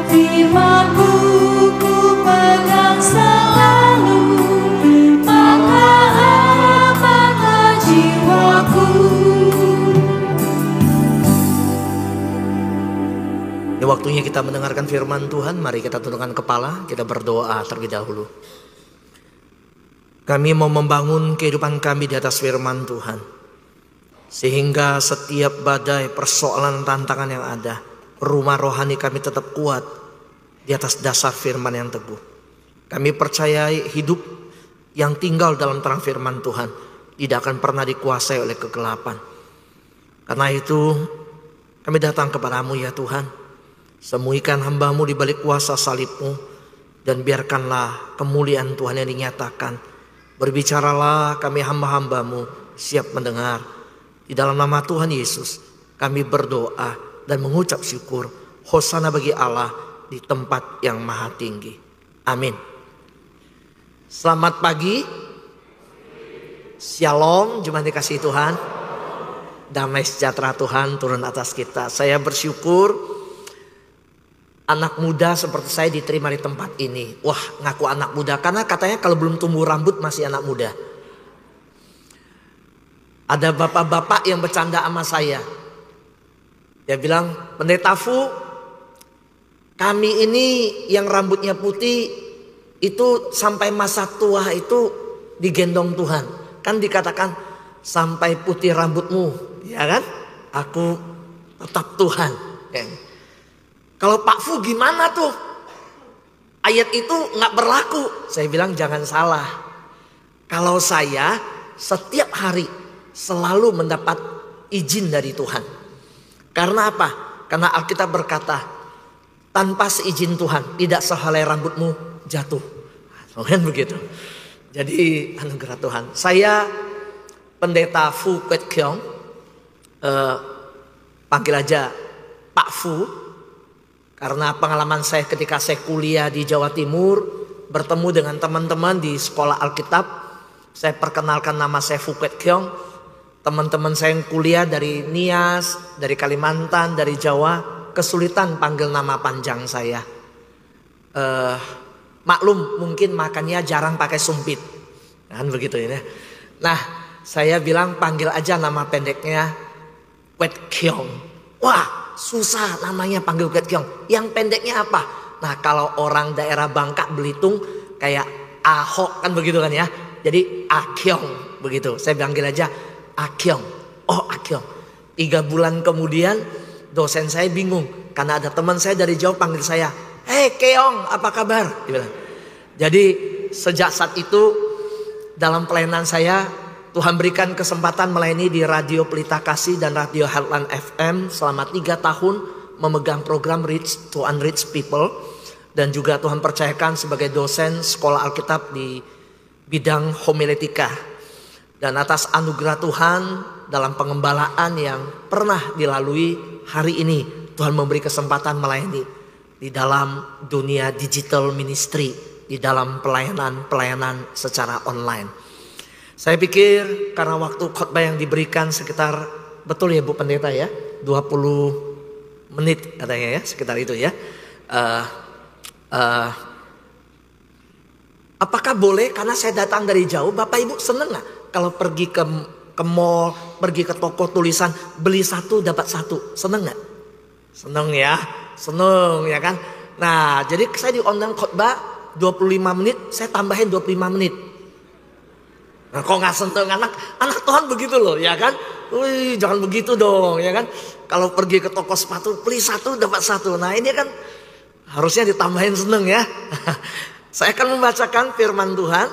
Firman-Mu ku pegang selalu, maka amanlah jiwaku. Ini waktunya kita mendengarkan firman Tuhan. Mari kita tundukkan kepala, kita berdoa terlebih dahulu. Kami mau membangun kehidupan kami di atas firman Tuhan, sehingga setiap badai, persoalan, tantangan yang ada, rumah rohani kami tetap kuat di atas dasar firman yang teguh. Kami percayai hidup yang tinggal dalam terang firman Tuhan tidak akan pernah dikuasai oleh kegelapan. Karena itu kami datang kepadamu ya Tuhan. Semuikan hamba-Mu di balik kuasa salib-Mu, dan biarkanlah kemuliaan Tuhan yang dinyatakan. Berbicaralah, kami hamba-hamba-Mu siap mendengar. Di dalam nama Tuhan Yesus kami berdoa dan mengucap syukur. Hosana bagi Allah di tempat yang maha tinggi. Amin. Selamat pagi. Shalom, jemaat dikasihi Tuhan. Damai sejahtera Tuhan turun atas kita. Saya bersyukur anak muda seperti saya diterima di tempat ini. Wah, ngaku anak muda karena katanya kalau belum tumbuh rambut masih anak muda. Ada bapak-bapak yang bercanda sama saya. Dia bilang, Pendeta Fu, kami ini yang rambutnya putih itu sampai masa tua itu digendong Tuhan. Kan dikatakan sampai putih rambutmu, ya kan? Aku tetap Tuhan. Ya. Kalau Pak Fu gimana tuh? Ayat itu nggak berlaku. Saya bilang jangan salah. Kalau saya setiap hari selalu mendapat izin dari Tuhan. Karena apa? Karena Alkitab berkata, tanpa seizin Tuhan tidak sehelai rambutmu jatuh. Kan begitu. Jadi anugerah Tuhan. Saya Pendeta Fu Kwet Kiong, panggil aja Pak Fu. Karena pengalaman saya ketika saya kuliah di Jawa Timur, bertemu dengan teman-teman di sekolah Alkitab, saya perkenalkan nama saya Fu Kwet Kiong. Teman-teman saya yang kuliah dari Nias, dari Kalimantan, dari Jawa, kesulitan panggil nama panjang saya. Maklum mungkin makannya jarang pakai sumpit, kan begitu ya. Nah, saya bilang panggil aja nama pendeknya Kwet Kiong. Wah, susah namanya panggil Kwet Kiong. Yang pendeknya apa? Nah, kalau orang daerah Bangka Belitung kayak Ahok kan begitu kan ya. Jadi Akyong begitu. Saya panggil aja Akyong. Oh, Akyong. 3 bulan kemudian dosen saya bingung karena ada teman saya dari Jawa panggil saya, "Hei Keong, apa kabar?" Dia bilang. Jadi sejak saat itu dalam pelayanan saya Tuhan berikan kesempatan melayani di Radio Pelita Kasih dan Radio Heartland FM selama 3 tahun memegang program Reach to Unreached People. Dan juga Tuhan percayakan sebagai dosen sekolah Alkitab di bidang homiletika. Dan atas anugerah Tuhan dalam pengembalaan yang pernah dilalui, hari ini Tuhan memberi kesempatan melayani di dalam dunia digital ministry, di dalam pelayanan secara online. Saya pikir karena waktu khotbah yang diberikan sekitar, betul ya Bu Pendeta ya, 20 menit katanya ya, sekitar itu ya. Apakah boleh karena saya datang dari jauh, Bapak Ibu seneng gak kalau pergi ke mall, pergi ke toko tulisan, beli 1 dapat 1, seneng gak? Seneng ya, seneng ya kan. Nah jadi saya diundang khotbah 25 menit, saya tambahin 25 menit. Nah, kok nggak sentuh anak Tuhan begitu loh ya kan. Wih, jangan begitu dong ya kan. Kalau pergi ke toko sepatu beli 1 dapat 1. Nah ini kan harusnya ditambahin seneng ya. Saya akan membacakan firman Tuhan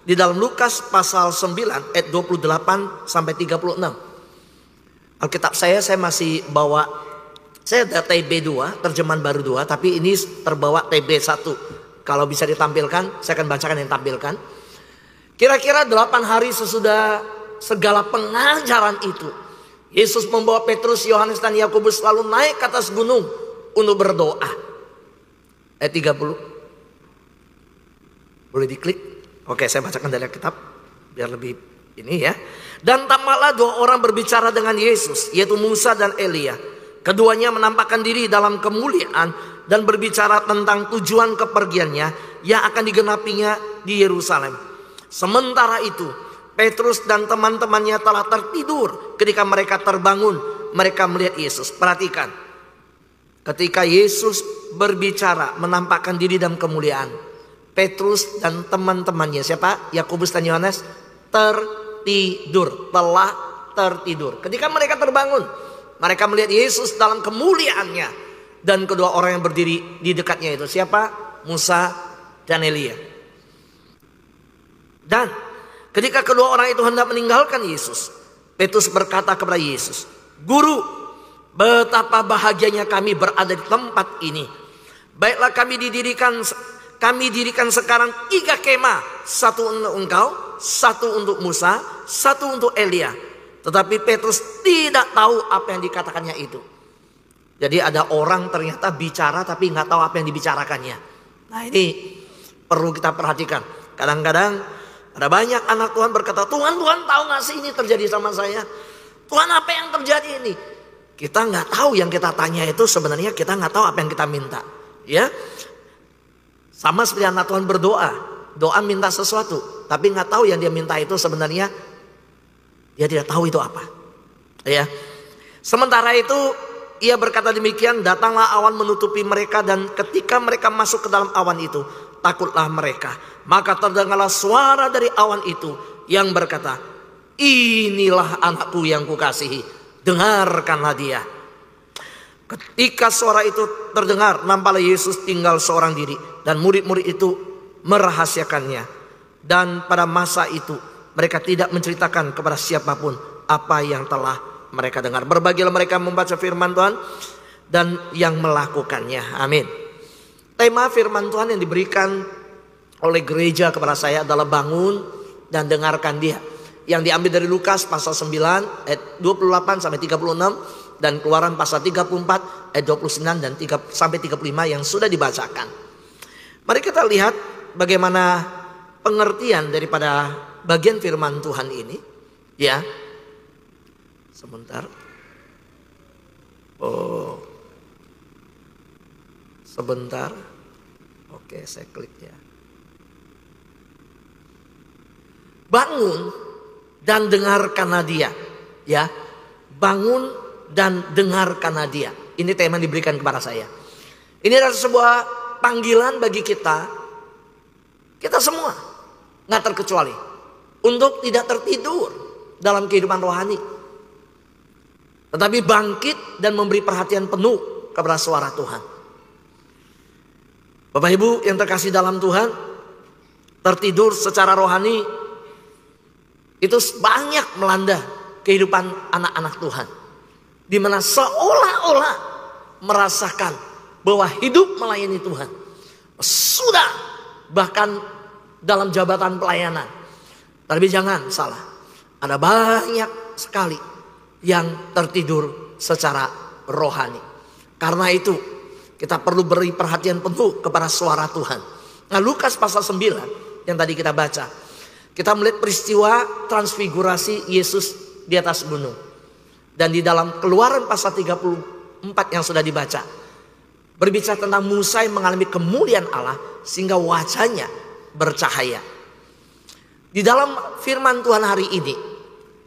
di dalam Lukas pasal 9 ayat 28 sampai 36. Alkitab saya masih bawa, saya ada TB 2 terjemahan baru 2, tapi ini terbawa TB 1. Kalau bisa ditampilkan saya akan bacakan yang tampilkan. Kira-kira 8 hari sesudah segala pengajaran itu, Yesus membawa Petrus, Yohanes dan Yakobus lalu naik ke atas gunung untuk berdoa. Ayat 30. Boleh diklik? Oke, saya bacakan dari Alkitab biar lebih ini ya. Dan tampaklah 2 orang berbicara dengan Yesus, yaitu Musa dan Elia. Keduanya menampakkan diri dalam kemuliaan dan berbicara tentang tujuan kepergiannya yang akan digenapinya di Yerusalem. Sementara itu, Petrus dan teman-temannya telah tertidur. Ketika mereka terbangun, mereka melihat Yesus. Perhatikan, ketika Yesus berbicara menampakkan diri dalam kemuliaan, Petrus dan teman-temannya, siapa? Yakobus dan Yohanes, tertidur, telah tertidur. Ketika mereka terbangun, mereka melihat Yesus dalam kemuliaannya. Dan kedua orang yang berdiri di dekatnya itu siapa? Musa dan Elia. Dan ketika kedua orang itu hendak meninggalkan Yesus, Petrus berkata kepada Yesus, "Guru, betapa bahagianya kami berada di tempat ini. Baiklah kami dirikan sekarang 3 kemah, satu untuk engkau, satu untuk Musa, satu untuk Elia." Tetapi Petrus tidak tahu apa yang dikatakannya itu. Jadi ada orang ternyata bicara tapi nggak tahu apa yang dibicarakannya. Nah, ini perlu kita perhatikan. Kadang-kadang ada banyak anak Tuhan berkata, Tuhan tahu nggak sih ini terjadi sama saya? Tuhan, apa yang terjadi ini? Kita nggak tahu yang kita tanya itu sebenarnya kita nggak tahu apa yang kita minta. Ya, sama seperti anak Tuhan berdoa, doa minta sesuatu, tapi nggak tahu yang dia minta itu sebenarnya dia tidak tahu itu apa. Ya, sementara itu ia berkata demikian, datanglah awan menutupi mereka dan ketika mereka masuk ke dalam awan itu, takutlah mereka. Maka terdengarlah suara dari awan itu yang berkata, "Inilah anakku yang kukasihi, dengarkanlah dia." Ketika suara itu terdengar, nampaklah Yesus tinggal seorang diri dan murid-murid itu merahasiakannya. Dan pada masa itu mereka tidak menceritakan kepada siapapun apa yang telah mereka dengar. Berbagilah mereka membaca firman Tuhan dan yang melakukannya. Amin. Tema firman Tuhan yang diberikan oleh gereja kepada saya adalah bangun dan dengarkan dia. Yang diambil dari Lukas pasal 9 ayat 28 sampai 36 dan Keluaran pasal 34 ayat 29 dan sampai 35 yang sudah dibacakan. Mari kita lihat bagaimana pengertian daripada bagian firman Tuhan ini. Ya. Sebentar. Sebentar. Oke, saya klik ya. Bangun dan dengarkanlah dia. Ya. Bangun dan dengarkanlah dia. Ini tema yang diberikan kepada saya. Ini adalah sebuah panggilan bagi kita semua, nggak terkecuali, untuk tidak tertidur dalam kehidupan rohani, tetapi bangkit dan memberi perhatian penuh kepada suara Tuhan. Bapak Ibu yang terkasih dalam Tuhan, tertidur secara rohani itu banyak melanda kehidupan anak-anak Tuhan, di mana seolah-olah merasakan bahwa hidup melayani Tuhan sudah bahkan dalam jabatan pelayanan. Tapi jangan salah, ada banyak sekali yang tertidur secara rohani. Karena itu kita perlu beri perhatian penuh kepada suara Tuhan. Nah, Lukas pasal 9 yang tadi kita baca, kita melihat peristiwa transfigurasi Yesus di atas gunung. Dan di dalam Keluaran pasal 34 yang sudah dibaca, berbicara tentang Musa yang mengalami kemuliaan Allah sehingga wajahnya bercahaya. Di dalam firman Tuhan hari ini,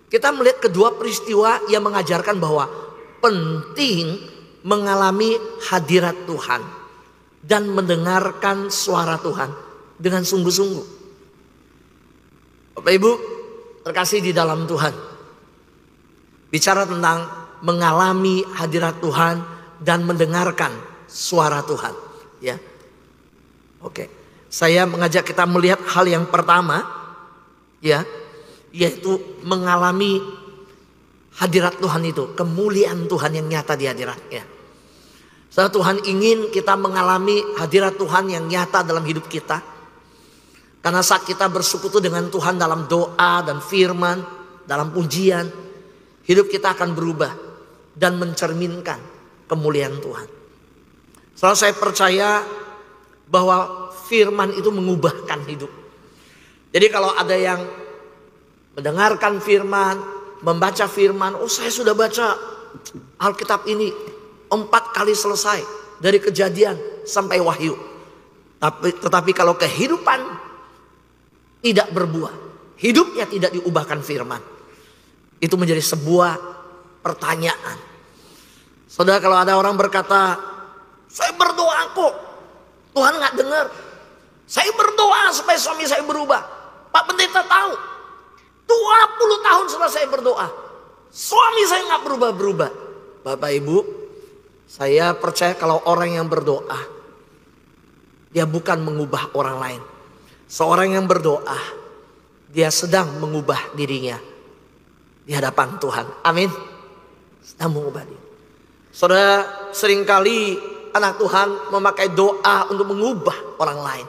kita melihat kedua peristiwa yang mengajarkan bahwa penting mengalami hadirat Tuhan dan mendengarkan suara Tuhan dengan sungguh-sungguh. Bapak Ibu terkasih di dalam Tuhan, bicara tentang mengalami hadirat Tuhan dan mendengarkan suara Tuhan, ya. Oke, saya mengajak kita melihat hal yang pertama, ya, yaitu mengalami hadirat Tuhan itu, kemuliaan Tuhan yang nyata di hadiratnya. Saat Tuhan ingin kita mengalami hadirat Tuhan yang nyata dalam hidup kita, karena saat kita bersekutu dengan Tuhan dalam doa dan firman, dalam pujian, hidup kita akan berubah dan mencerminkan kemuliaan Tuhan. Selalu saya percaya bahwa firman itu mengubahkan hidup. Jadi kalau ada yang mendengarkan firman, membaca firman, oh saya sudah baca Alkitab ini, 4 kali selesai. Dari Kejadian sampai Wahyu. Tetapi kalau kehidupan tidak berbuah, hidupnya tidak diubahkan firman, itu menjadi sebuah pertanyaan. Saudara, kalau ada orang berkata, saya berdoa kok, Tuhan nggak dengar. Saya berdoa supaya suami saya berubah. Pak Pendeta tahu, 20 tahun setelah saya berdoa, suami saya nggak berubah-berubah. Bapak Ibu, saya percaya kalau orang yang berdoa, dia bukan mengubah orang lain. Seorang yang berdoa, dia sedang mengubah dirinya di hadapan Tuhan. Amin. Sedang mengubah diri. Saudara, seringkali anak Tuhan memakai doa untuk mengubah orang lain.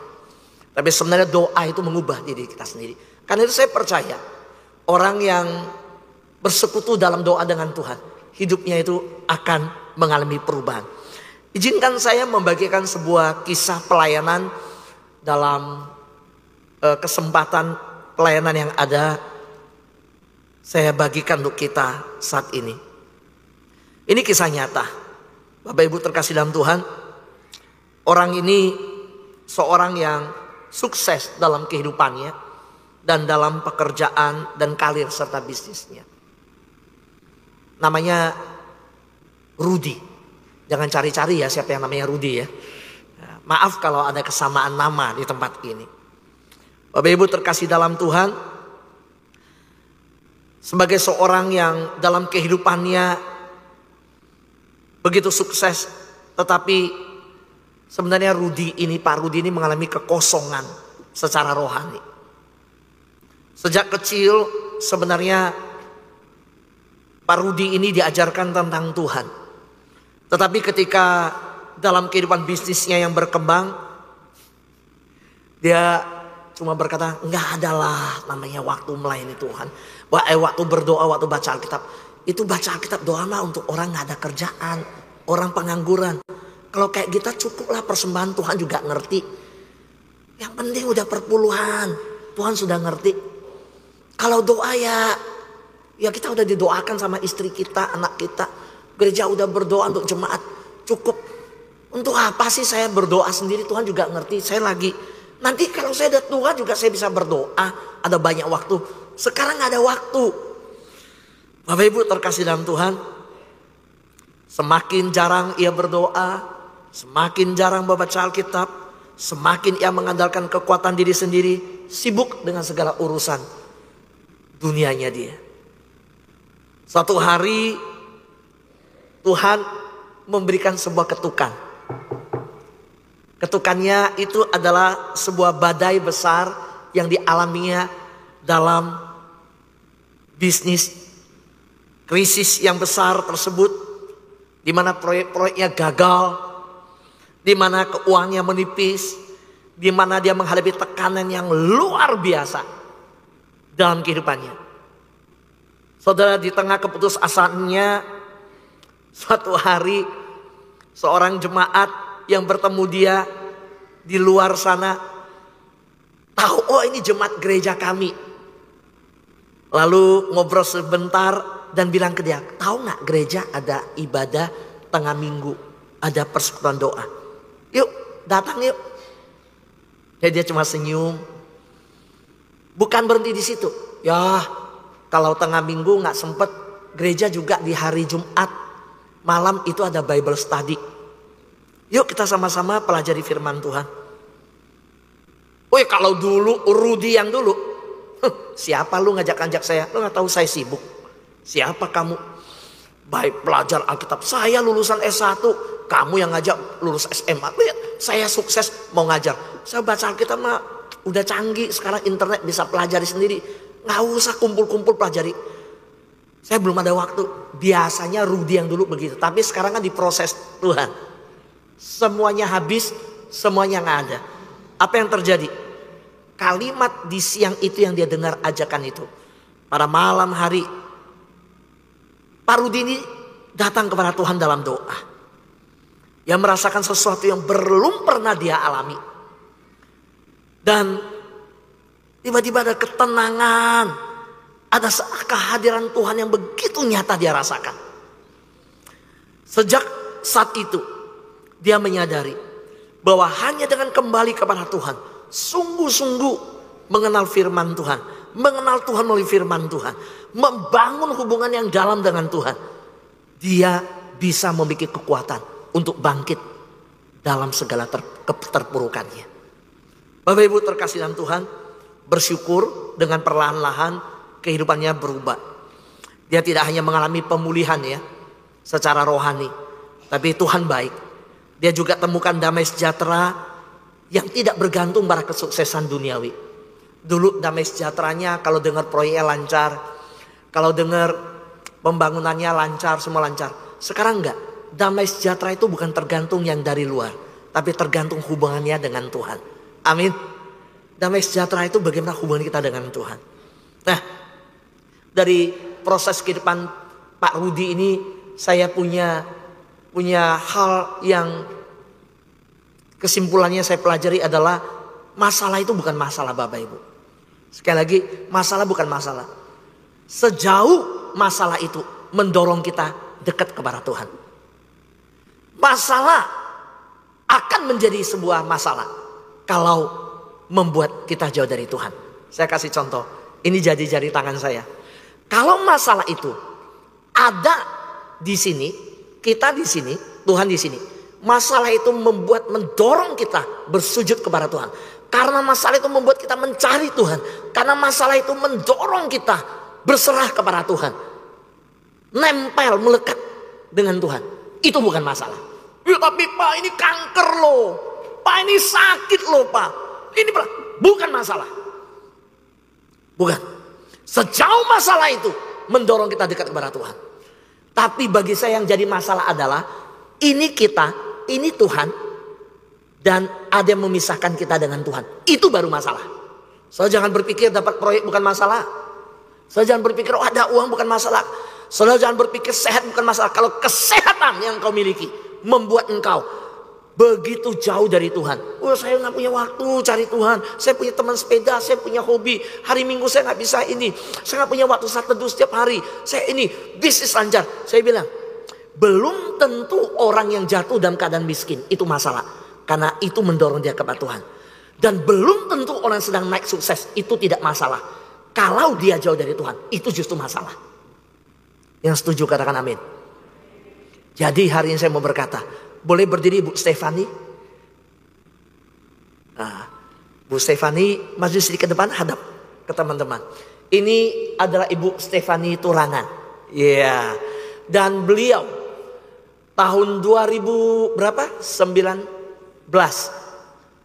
Tapi sebenarnya doa itu mengubah diri kita sendiri. Karena itu saya percaya, orang yang bersekutu dalam doa dengan Tuhan, hidupnya itu akan mengalami perubahan. Izinkan saya membagikan sebuah kisah pelayanan dalam kesempatan pelayanan yang ada. Saya bagikan untuk kita saat ini. Ini kisah nyata. Bapak Ibu terkasih dalam Tuhan, orang ini seorang yang sukses dalam kehidupannya dan dalam pekerjaan dan karir serta bisnisnya. Namanya Rudy. Jangan cari-cari ya siapa yang namanya Rudy ya. Maaf kalau ada kesamaan nama di tempat ini. Bapak Ibu terkasih dalam Tuhan, sebagai seorang yang dalam kehidupannya begitu sukses, tetapi sebenarnya Pak Rudy ini mengalami kekosongan secara rohani. Sejak kecil sebenarnya Pak Rudy ini diajarkan tentang Tuhan. Tetapi ketika dalam kehidupan bisnisnya yang berkembang, dia cuma berkata, enggak adalah namanya waktu melayani Tuhan. Waktu berdoa, waktu baca Alkitab. Itu baca Alkitab, doa mah untuk orang gak ada kerjaan, orang pengangguran. Kalau kayak kita cukuplah persembahan, Tuhan juga ngerti. Yang penting udah perpuluhan, Tuhan sudah ngerti. Kalau doa ya kita udah didoakan sama istri kita, anak kita. Gereja udah berdoa untuk jemaat, cukup. Untuk apa sih saya berdoa sendiri, Tuhan juga ngerti. Saya lagi, nanti kalau saya ada Tuhan juga saya bisa berdoa, ada banyak waktu. Sekarang gak ada waktu. Bapak Ibu terkasih dalam Tuhan, semakin jarang ia berdoa, semakin jarang membaca Alkitab, semakin ia mengandalkan kekuatan diri sendiri, sibuk dengan segala urusan dunianya dia. Suatu hari Tuhan memberikan sebuah ketukan. Ketukannya itu adalah sebuah badai besar yang dialaminya dalam bisnis. Krisis yang besar tersebut, di mana proyek-proyeknya gagal, di mana keuangannya menipis, di mana dia menghadapi tekanan yang luar biasa dalam kehidupannya. Saudara, di tengah keputusasaannya, suatu hari seorang jemaat yang bertemu dia di luar sana tahu, oh ini jemaat gereja kami. Lalu ngobrol sebentar dan bilang ke dia, tahu gak gereja ada ibadah tengah minggu, ada persekutuan doa. Yuk datang yuk. Jadi dia cuma senyum. Bukan berhenti di situ. Ya kalau tengah minggu gak sempet, gereja juga di hari Jumat malam itu ada Bible study. Yuk kita sama-sama pelajari firman Tuhan. Woi kalau dulu Rudy yang dulu, siapa lu ngajak-ngajak saya? Lu gak tahu saya sibuk. Siapa kamu? Baik pelajar Alkitab, saya lulusan S1, kamu yang ngajak lulus SMA. Lihat saya sukses mau ngajar. Saya baca Alkitab mah udah canggih, sekarang internet bisa pelajari sendiri. Gak usah kumpul-kumpul pelajari. Saya belum ada waktu. Biasanya Rudy yang dulu begitu. Tapi sekarang kan diproses Tuhan. Semuanya habis, semuanya gak ada. Apa yang terjadi? Kalimat di siang itu yang dia dengar ajakan itu. Pada malam hari, Pak Rudy ini datang kepada Tuhan dalam doa. Dia merasakan sesuatu yang belum pernah dia alami. Dan tiba-tiba ada ketenangan. Ada kehadiran Tuhan yang begitu nyata dia rasakan. Sejak saat itu dia menyadari bahwa hanya dengan kembali kepada Tuhan, sungguh-sungguh mengenal firman Tuhan, mengenal Tuhan melalui firman Tuhan, membangun hubungan yang dalam dengan Tuhan, dia bisa memiliki kekuatan untuk bangkit dalam segala keterpurukannya. Bapak Ibu terkasih dalam Tuhan, bersyukur dengan perlahan-lahan kehidupannya berubah. Dia tidak hanya mengalami pemulihan ya secara rohani, tapi Tuhan baik. Dia juga temukan damai sejahtera yang tidak bergantung pada kesuksesan duniawi. Dulu damai sejahteranya kalau dengar proyeknya lancar, kalau dengar pembangunannya lancar, semua lancar. Sekarang enggak. Damai sejahtera itu bukan tergantung yang dari luar, tapi tergantung hubungannya dengan Tuhan. Amin. Damai sejahtera itu bagaimana hubungan kita dengan Tuhan. Nah, dari proses kehidupan Pak Rudi ini saya punya hal yang kesimpulannya saya pelajari adalah masalah itu bukan masalah Bapak Ibu. Sekali lagi, masalah bukan masalah. Sejauh masalah itu mendorong kita dekat kepada Tuhan. Masalah akan menjadi sebuah masalah kalau membuat kita jauh dari Tuhan. Saya kasih contoh. Ini jari-jari tangan saya. Kalau masalah itu ada di sini, kita di sini, Tuhan di sini. Masalah itu mendorong kita bersujud kepada Tuhan. Karena masalah itu membuat kita mencari Tuhan. Karena masalah itu mendorong kita berserah kepada Tuhan. Nempel, melekat dengan Tuhan. Itu bukan masalah. Ya, tapi Pak ini kanker loh. Pak ini sakit loh Pak. Ini bukan masalah. Bukan. Sejauh masalah itu mendorong kita dekat kepada Tuhan. Tapi bagi saya yang jadi masalah adalah ini kita, ini Tuhan, dan ada yang memisahkan kita dengan Tuhan. Itu baru masalah. Saudara jangan berpikir dapat proyek bukan masalah. Saudara jangan berpikir oh ada uang bukan masalah. Saudara jangan berpikir sehat bukan masalah. Kalau kesehatan yang kau miliki membuat engkau begitu jauh dari Tuhan. Oh saya nggak punya waktu cari Tuhan. Saya punya teman sepeda, saya punya hobi. Hari Minggu saya nggak bisa ini. Saya nggak punya waktu saat teduh setiap hari. Saya ini bisnis lancar. Saya bilang belum tentu orang yang jatuh dalam keadaan miskin itu masalah. Karena itu mendorong dia kepada Tuhan. Dan belum tentu orang yang sedang naik sukses itu tidak masalah. Kalau dia jauh dari Tuhan itu justru masalah. Yang setuju katakan amin. Jadi hari ini saya mau berkata, boleh berdiri Bu Stefani? Nah, Bu Stefani maju sedikit ke depan, hadap ke teman-teman. Ini adalah Ibu Stefani Turangan. Iya. Dan beliau tahun 2000 berapa? 19.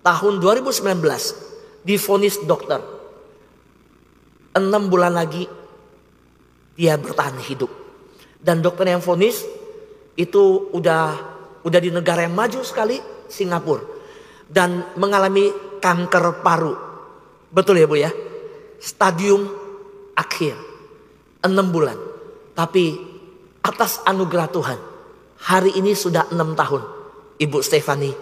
Tahun 2019 divonis dokter. 6 bulan lagi dia bertahan hidup. Dan dokter yang vonis itu udah di negara yang maju sekali, Singapura. Dan mengalami kanker paru. Betul ya Bu ya? Stadium akhir. 6 bulan. Tapi atas anugerah Tuhan, hari ini sudah 6 tahun. Ibu Stefani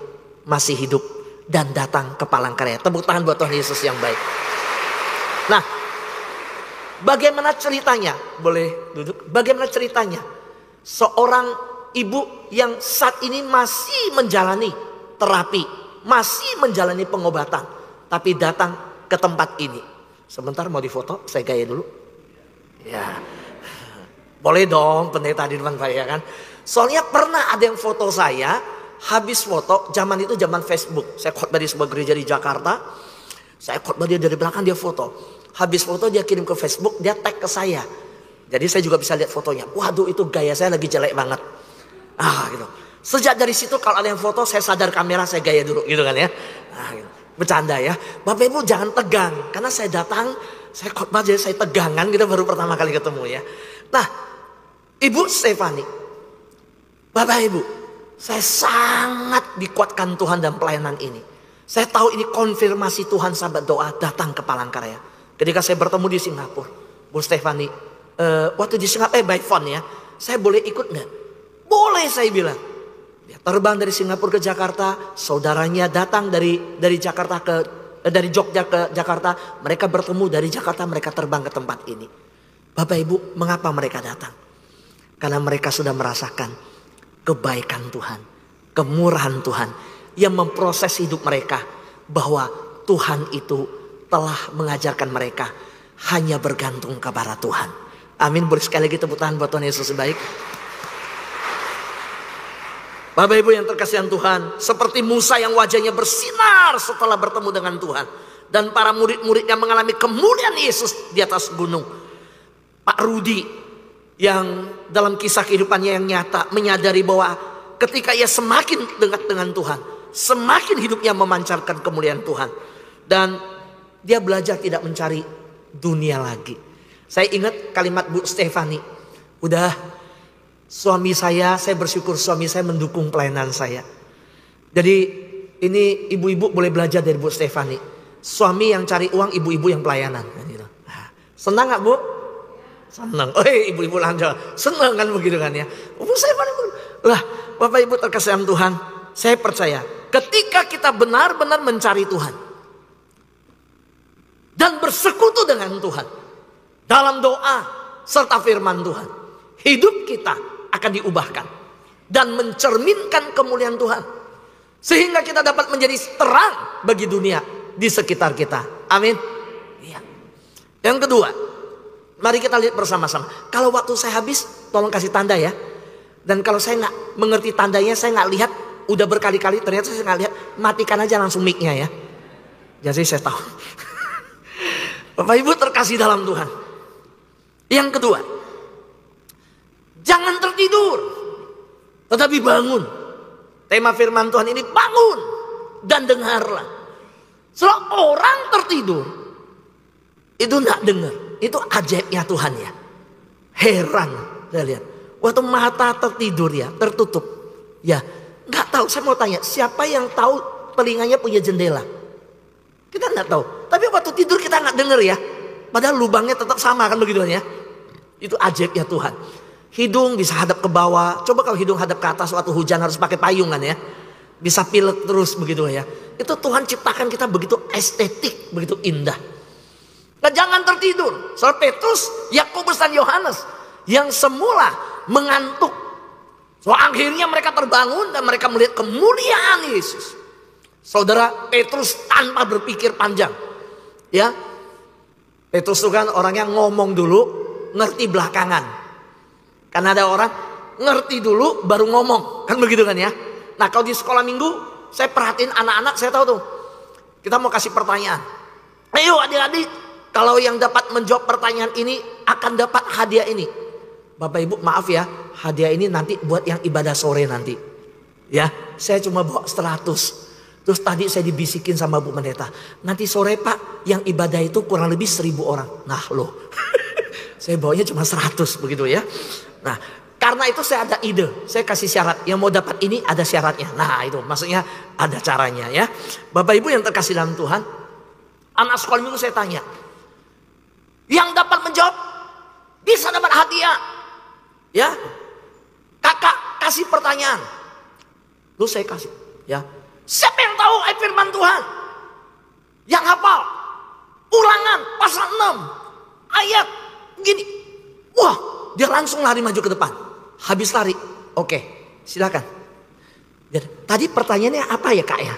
masih hidup dan datang ke Palangkaraya. Tepuk tangan buat Tuhan Yesus yang baik. Nah, bagaimana ceritanya? Boleh duduk. Bagaimana ceritanya? Seorang ibu yang saat ini masih menjalani terapi, masih menjalani pengobatan, tapi datang ke tempat ini. Sebentar mau difoto, saya gaya dulu. Ya, boleh dong pendeta di depan saya kan. Soalnya pernah ada yang foto saya, habis foto, zaman itu zaman Facebook. Saya khotbah di sebuah gereja di Jakarta. Saya khotbah dia dari belakang, dia foto. Habis foto dia kirim ke Facebook, dia tag ke saya. Jadi saya juga bisa lihat fotonya. Waduh itu gaya saya lagi jelek banget. Gitu. Sejak dari situ kalau ada yang foto saya sadar kamera saya gaya dulu gitu kan ya. Gitu. Bercanda ya. Bapak Ibu jangan tegang. Karena saya datang, saya khotbah jadi saya tegangan gitu baru pertama kali ketemu ya. Nah, Ibu Stefani, Bapak Ibu, saya sangat dikuatkan Tuhan dalam pelayanan ini. Saya tahu ini konfirmasi Tuhan sahabat doa datang ke Palangkaraya. Ketika saya bertemu di Singapura, Bu Stefani, waktu di Singapura by phone ya, saya boleh ikut nggak? Boleh saya bilang. Dia terbang dari Singapura ke Jakarta, saudaranya datang dari Jakarta dari Jogja ke Jakarta, mereka bertemu dari Jakarta, mereka terbang ke tempat ini. Bapak Ibu, mengapa mereka datang? Karena mereka sudah merasakan kebaikan Tuhan, kemurahan Tuhan yang memproses hidup mereka, bahwa Tuhan itu telah mengajarkan mereka hanya bergantung kepada Tuhan. Amin. Boleh sekali lagi tepuk tangan buat Tuhan Yesus baik. Bapak Ibu yang terkasihan Tuhan, seperti Musa yang wajahnya bersinar setelah bertemu dengan Tuhan, dan para murid-murid yang mengalami kemuliaan Yesus di atas gunung. Pak Rudi yang dalam kisah kehidupannya yang nyata menyadari bahwa ketika ia semakin dekat dengan Tuhan, semakin hidupnya memancarkan kemuliaan Tuhan, dan dia belajar tidak mencari dunia lagi. Saya ingat kalimat Bu Stefani, udah suami saya bersyukur suami saya mendukung pelayanan saya. Jadi ini ibu-ibu boleh belajar dari Bu Stefani. Suami yang cari uang, ibu-ibu yang pelayanan. Senang gak Bu? Senang. Oh ibu-ibu lanjut. Senang kan begitu kan ya. Bu Stefani. Lah Bapak Ibu terkasihan Tuhan, saya percaya ketika kita benar-benar mencari Tuhan dan bersekutu dengan Tuhan dalam doa serta firman Tuhan, hidup kita akan diubahkan dan mencerminkan kemuliaan Tuhan, sehingga kita dapat menjadi terang bagi dunia di sekitar kita. Amin. Iya. Yang kedua, mari kita lihat bersama-sama. Kalau waktu saya habis, tolong kasih tanda ya. Dan kalau saya nggak mengerti tandanya, saya nggak lihat, udah berkali-kali ternyata saya nggak lihat, matikan aja langsung mic-nya ya. Jadi saya tahu. Bapak Ibu terkasih dalam Tuhan. Yang kedua, jangan tertidur, tetapi bangun. Tema firman Tuhan ini bangun dan dengarlah. Soal orang tertidur itu nggak dengar, itu ajaibnya Tuhan ya. Heran saya lihat. Waktu mata tertidur ya, tertutup. Ya, nggak tahu. Saya mau tanya, siapa yang tahu telinganya punya jendela? Kita nggak tahu. Tapi waktu tidur kita nggak dengar ya. Padahal lubangnya tetap sama kan begitu kan ya. Itu ajaibnya Tuhan. Hidung bisa hadap ke bawah. Coba kalau hidung hadap ke atas waktu hujan harus pakai payung kan ya. Bisa pilek terus begitu ya. Itu Tuhan ciptakan kita begitu estetik, begitu indah. Nah jangan tertidur. Soal Petrus, Yakobus dan Yohanes yang semula mengantuk. So akhirnya mereka terbangun dan mereka melihat kemuliaan Yesus. Saudara, Petrus tanpa berpikir panjang. Ya. Petrus itu kan orang yang ngomong dulu, ngerti belakangan. Karena ada orang ngerti dulu baru ngomong. Kan begitu kan ya. Nah kalau di sekolah minggu, saya perhatiin anak-anak, saya tahu tuh. Kita mau kasih pertanyaan. Ayo adik-adik, kalau yang dapat menjawab pertanyaan ini akan dapat hadiah ini. Bapak Ibu maaf ya, hadiah ini nanti buat yang ibadah sore nanti. Ya, saya cuma bawa 100. Terus tadi saya dibisikin sama Bu Pendeta, nanti sore Pak yang ibadah itu kurang lebih 1000 orang. Nah loh, saya bawanya cuma 100 begitu ya. Nah karena itu saya ada ide, saya kasih syarat. Yang mau dapat ini ada syaratnya. Nah itu maksudnya ada caranya ya. Bapak Ibu yang terkasih dalam Tuhan, anak sekolah minggu saya tanya, yang dapat menjawab bisa dapat hadiah. Ya, kakak kasih pertanyaan, lu saya kasih. Ya, siapa yang tahu ayat firman Tuhan? Yang hafal Ulangan pasal 6 ayat gini. Wah, dia langsung lari maju ke depan. Habis lari, oke, silakan. Tadi pertanyaannya apa ya kak ya?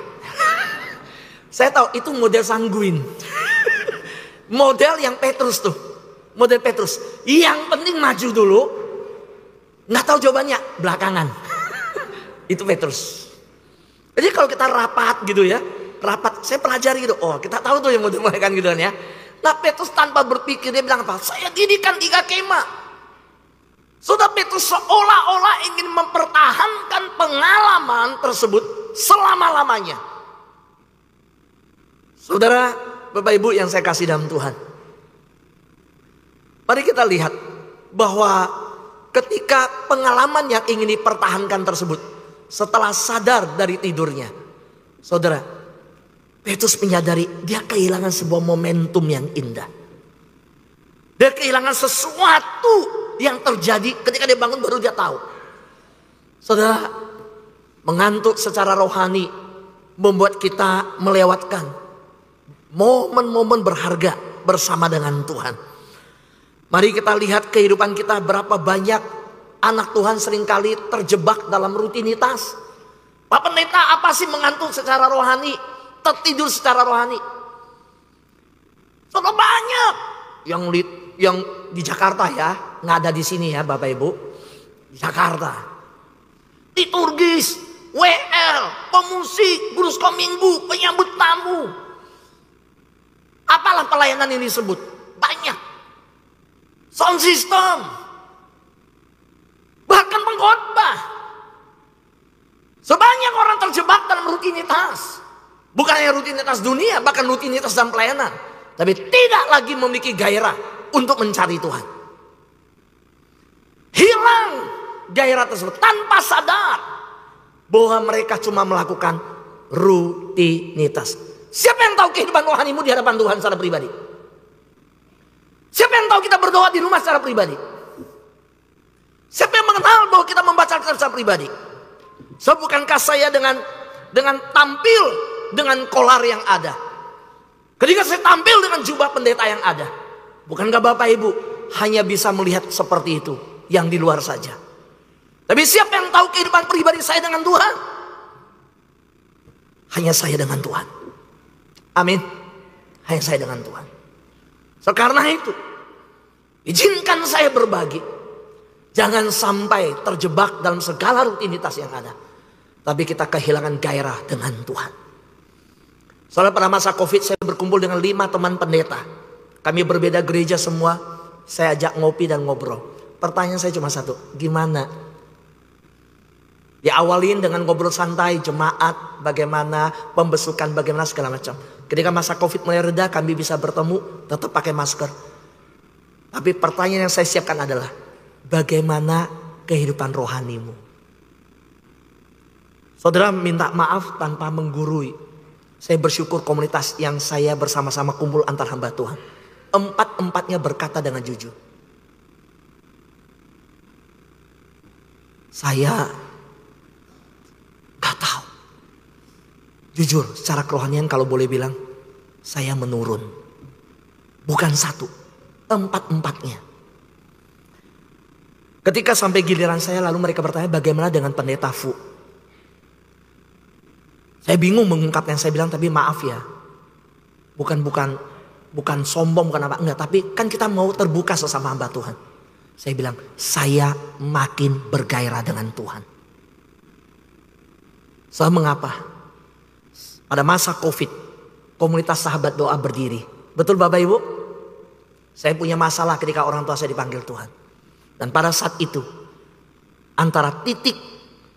Saya tahu itu model Sangguin. Model yang Petrus tuh. Model Petrus. Yang penting maju dulu. Nggak tahu jawabannya belakangan. Itu Petrus. Jadi kalau kita rapat gitu ya. Rapat, saya pelajari gitu. Oh kita tahu tuh yang model mereka gitu kan ya. Nah Petrus tanpa berpikir dia bilang apa? Saya dirikan 3 kemah. Saudara Petrus seolah-olah ingin mempertahankan pengalaman tersebut selama-lamanya. Saudara, Bapak Ibu yang saya kasih dalam Tuhan. Mari kita lihat bahwa ketika pengalaman yang ingin dipertahankan tersebut, setelah sadar dari tidurnya, saudara, Petrus menyadari dia kehilangan sebuah momentum yang indah. Dia kehilangan sesuatu yang terjadi ketika dia bangun baru dia tahu. Saudara, mengantuk secara rohani membuat kita melewatkan momen-momen berharga bersama dengan Tuhan. Mari kita lihat kehidupan kita berapa banyak anak Tuhan seringkali terjebak dalam rutinitas. Pak Pendeta, apa sih mengantuk secara rohani, tertidur secara rohani? Sudah banyak yang di Jakarta ya, nggak ada di sini ya Bapak Ibu. Di Jakarta, liturgis, WL, pemusik, guru sekolah minggu, penyambut tamu. Apalah pelayanan ini disebut? Banyak. Sound system. Bahkan pengkhotbah. Sebanyak orang terjebak dalam rutinitas. Bukan hanya rutinitas dunia, bahkan rutinitas dalam pelayanan. Tapi tidak lagi memiliki gairah untuk mencari Tuhan. Hilang gairah tersebut tanpa sadar bahwa mereka cuma melakukan rutinitas. Siapa yang tahu kehidupan rohanimu di hadapan Tuhan secara pribadi? Siapa yang tahu kita berdoa di rumah secara pribadi? Siapa yang mengenal bahwa kita membaca Alkitab secara pribadi? So, bukankah saya dengan tampil dengan kolar yang ada? Ketika saya tampil dengan jubah pendeta yang ada, bukankah Bapak Ibu hanya bisa melihat seperti itu yang di luar saja? Tapi siapa yang tahu kehidupan pribadi saya dengan Tuhan? Hanya saya dengan Tuhan. Amin. Hanya saya dengan Tuhan. So, karena itu, izinkan saya berbagi. Jangan sampai terjebak dalam segala rutinitas yang ada. Tapi kita kehilangan gairah dengan Tuhan. Soalnya pada masa Covid saya berkumpul dengan 5 teman pendeta. Kami berbeda gereja semua. Saya ajak ngopi dan ngobrol. Pertanyaan saya cuma satu. Gimana? Diawalin dengan ngobrol santai, jemaat, bagaimana, pembesukan, bagaimana segala macam. Ketika masa Covid mulai reda, kami bisa bertemu, tetap pakai masker. Tapi pertanyaan yang saya siapkan adalah, bagaimana kehidupan rohanimu? Saudara minta maaf tanpa menggurui. Saya bersyukur komunitas yang saya bersama-sama kumpul antar hamba Tuhan. 4-empatnya berkata dengan jujur. Saya gak tahu. Jujur, secara kerohanian kalau boleh bilang, saya menurun. Bukan 1, 4-empatnya. Ketika sampai giliran saya, lalu mereka bertanya, bagaimana dengan pendeta Fu? Saya bingung mengungkapkan yang saya bilang, tapi maaf ya. Bukan sombong, bukan apa. Enggak, tapi kan kita mau terbuka sesama hamba Tuhan. Saya bilang, saya makin bergairah dengan Tuhan. So, mengapa? Pada masa Covid, komunitas sahabat doa berdiri. Betul Bapak Ibu? Saya punya masalah ketika orang tua saya dipanggil Tuhan. Dan pada saat itu, antara titik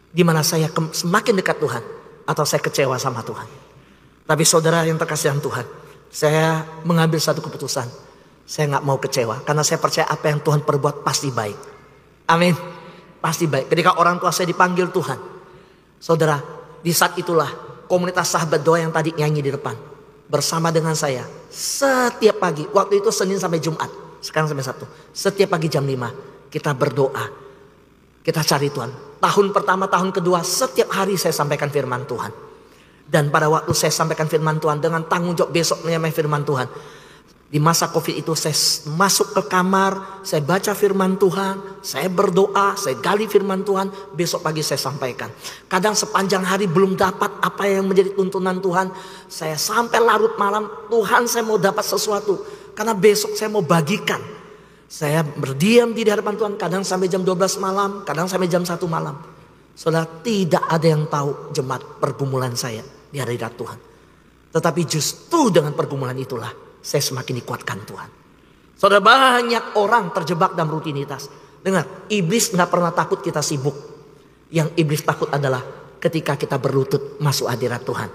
di mana saya semakin dekat Tuhan, atau saya kecewa sama Tuhan. Tapi saudara yang terkasih dalam Tuhan, saya mengambil satu keputusan. Saya gak mau kecewa, karena saya percaya apa yang Tuhan perbuat pasti baik. Amin. Pasti baik. Ketika orang tua saya dipanggil Tuhan, saudara, di saat itulah komunitas sahabat doa yang tadi nyanyi di depan, bersama dengan saya, setiap pagi, waktu itu Senin sampai Jumat, sekarang sampai Sabtu, setiap pagi jam 5, kita berdoa. Kita cari Tuhan. Tahun pertama, tahun kedua, setiap hari saya sampaikan firman Tuhan. Dan pada waktu saya sampaikan firman Tuhan, dengan tanggung jawab besok menyampaikan firman Tuhan. Di masa Covid itu saya masuk ke kamar, saya baca firman Tuhan, saya berdoa, saya gali firman Tuhan, besok pagi saya sampaikan. Kadang sepanjang hari belum dapat apa yang menjadi tuntunan Tuhan, saya sampai larut malam, Tuhan saya mau dapat sesuatu. Karena besok saya mau bagikan. Saya berdiam di hadapan Tuhan, kadang sampai jam 12 malam, kadang sampai jam 1 malam. Saudara, tidak ada yang tahu jemaat pergumulan saya di hadirat Tuhan. Tetapi justru dengan pergumulan itulah saya semakin dikuatkan Tuhan. Saudara, banyak orang terjebak dalam rutinitas. Dengar, iblis gak pernah takut kita sibuk. Yang iblis takut adalah ketika kita berlutut masuk hadirat Tuhan.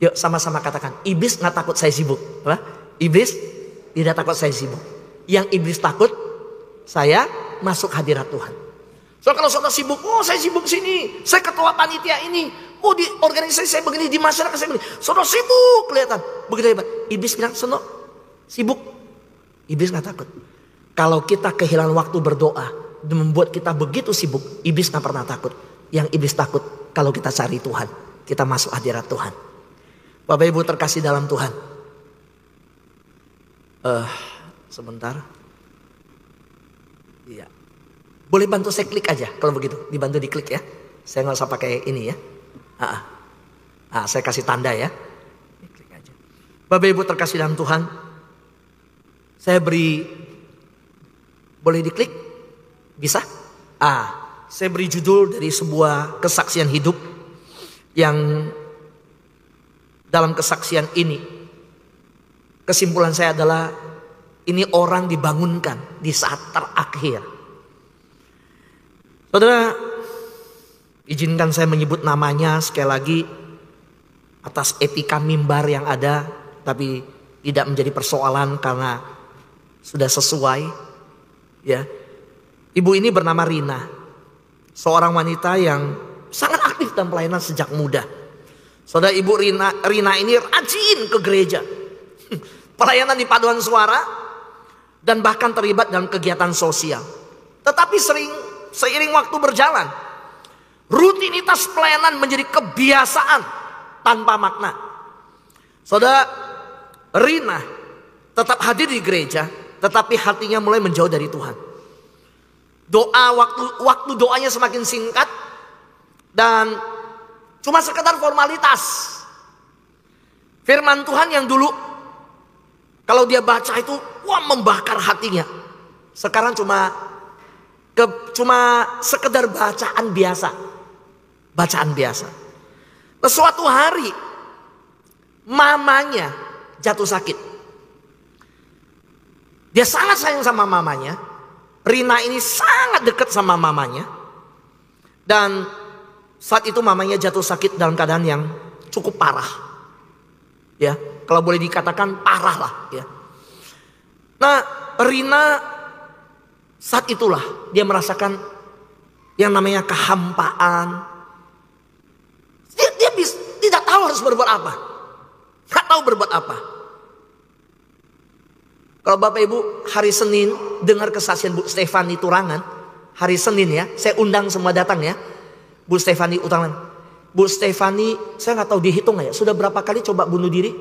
Yuk sama-sama katakan, iblis gak takut saya sibuk. Apa? Iblis tidak takut saya sibuk. Yang iblis takut saya masuk hadirat Tuhan. So kalau saudara sibuk, oh saya sibuk sini, saya ketua panitia ini, oh di organisasi saya begini, di masyarakat saya begini. Saudara sibuk kelihatan, begitu hebat. Iblis bilang, sono sibuk. Iblis nggak takut. Kalau kita kehilangan waktu berdoa dan membuat kita begitu sibuk, iblis nggak pernah takut. Yang iblis takut kalau kita cari Tuhan, kita masuk hadirat Tuhan. Bapak Ibu terkasih dalam Tuhan. Sebentar. Iya. Boleh bantu saya klik aja kalau begitu, dibantu diklik ya. Saya nggak usah pakai ini ya. Saya kasih tanda ya. Klik aja. Bapak Ibu terkasih dalam Tuhan, saya beri, boleh diklik? Bisa? Saya beri judul dari sebuah kesaksian hidup yang dalam kesaksian ini, kesimpulan saya adalah ini orang dibangunkan di saat terakhir. Saudara, izinkan saya menyebut namanya sekali lagi atas etika mimbar yang ada, tapi tidak menjadi persoalan karena sudah sesuai. Ya, ibu ini bernama Rina, seorang wanita yang sangat aktif dalam pelayanan sejak muda. Saudara, ibu Rina ini rajin ke gereja, pelayanan di paduan suara, dan bahkan terlibat dalam kegiatan sosial. Tetapi seiring waktu berjalan, rutinitas pelayanan menjadi kebiasaan tanpa makna. Saudara, Rina tetap hadir di gereja, tetapi hatinya mulai menjauh dari Tuhan. Waktu doanya semakin singkat dan cuma sekedar formalitas. Firman Tuhan yang dulu kalau dia baca itu membakar hatinya, sekarang cuma sekedar bacaan biasa. Nah, suatu hari mamanya jatuh sakit. Dia sangat sayang sama mamanya. Rina ini sangat dekat sama mamanya. Dan saat itu mamanya jatuh sakit dalam keadaan yang cukup parah. Ya, kalau boleh dikatakan parah lah ya. Nah, Rina saat itulah dia merasakan yang namanya kehampaan. Dia tidak tahu harus berbuat apa. Gak tahu berbuat apa. Kalau Bapak Ibu hari Senin dengar kesaksian Bu Stefani Turangan, hari Senin ya, saya undang semua datang ya. Bu Stefani Turangan. Bu Stefani, saya gak tahu dihitung gak ya, sudah berapa kali coba bunuh diri?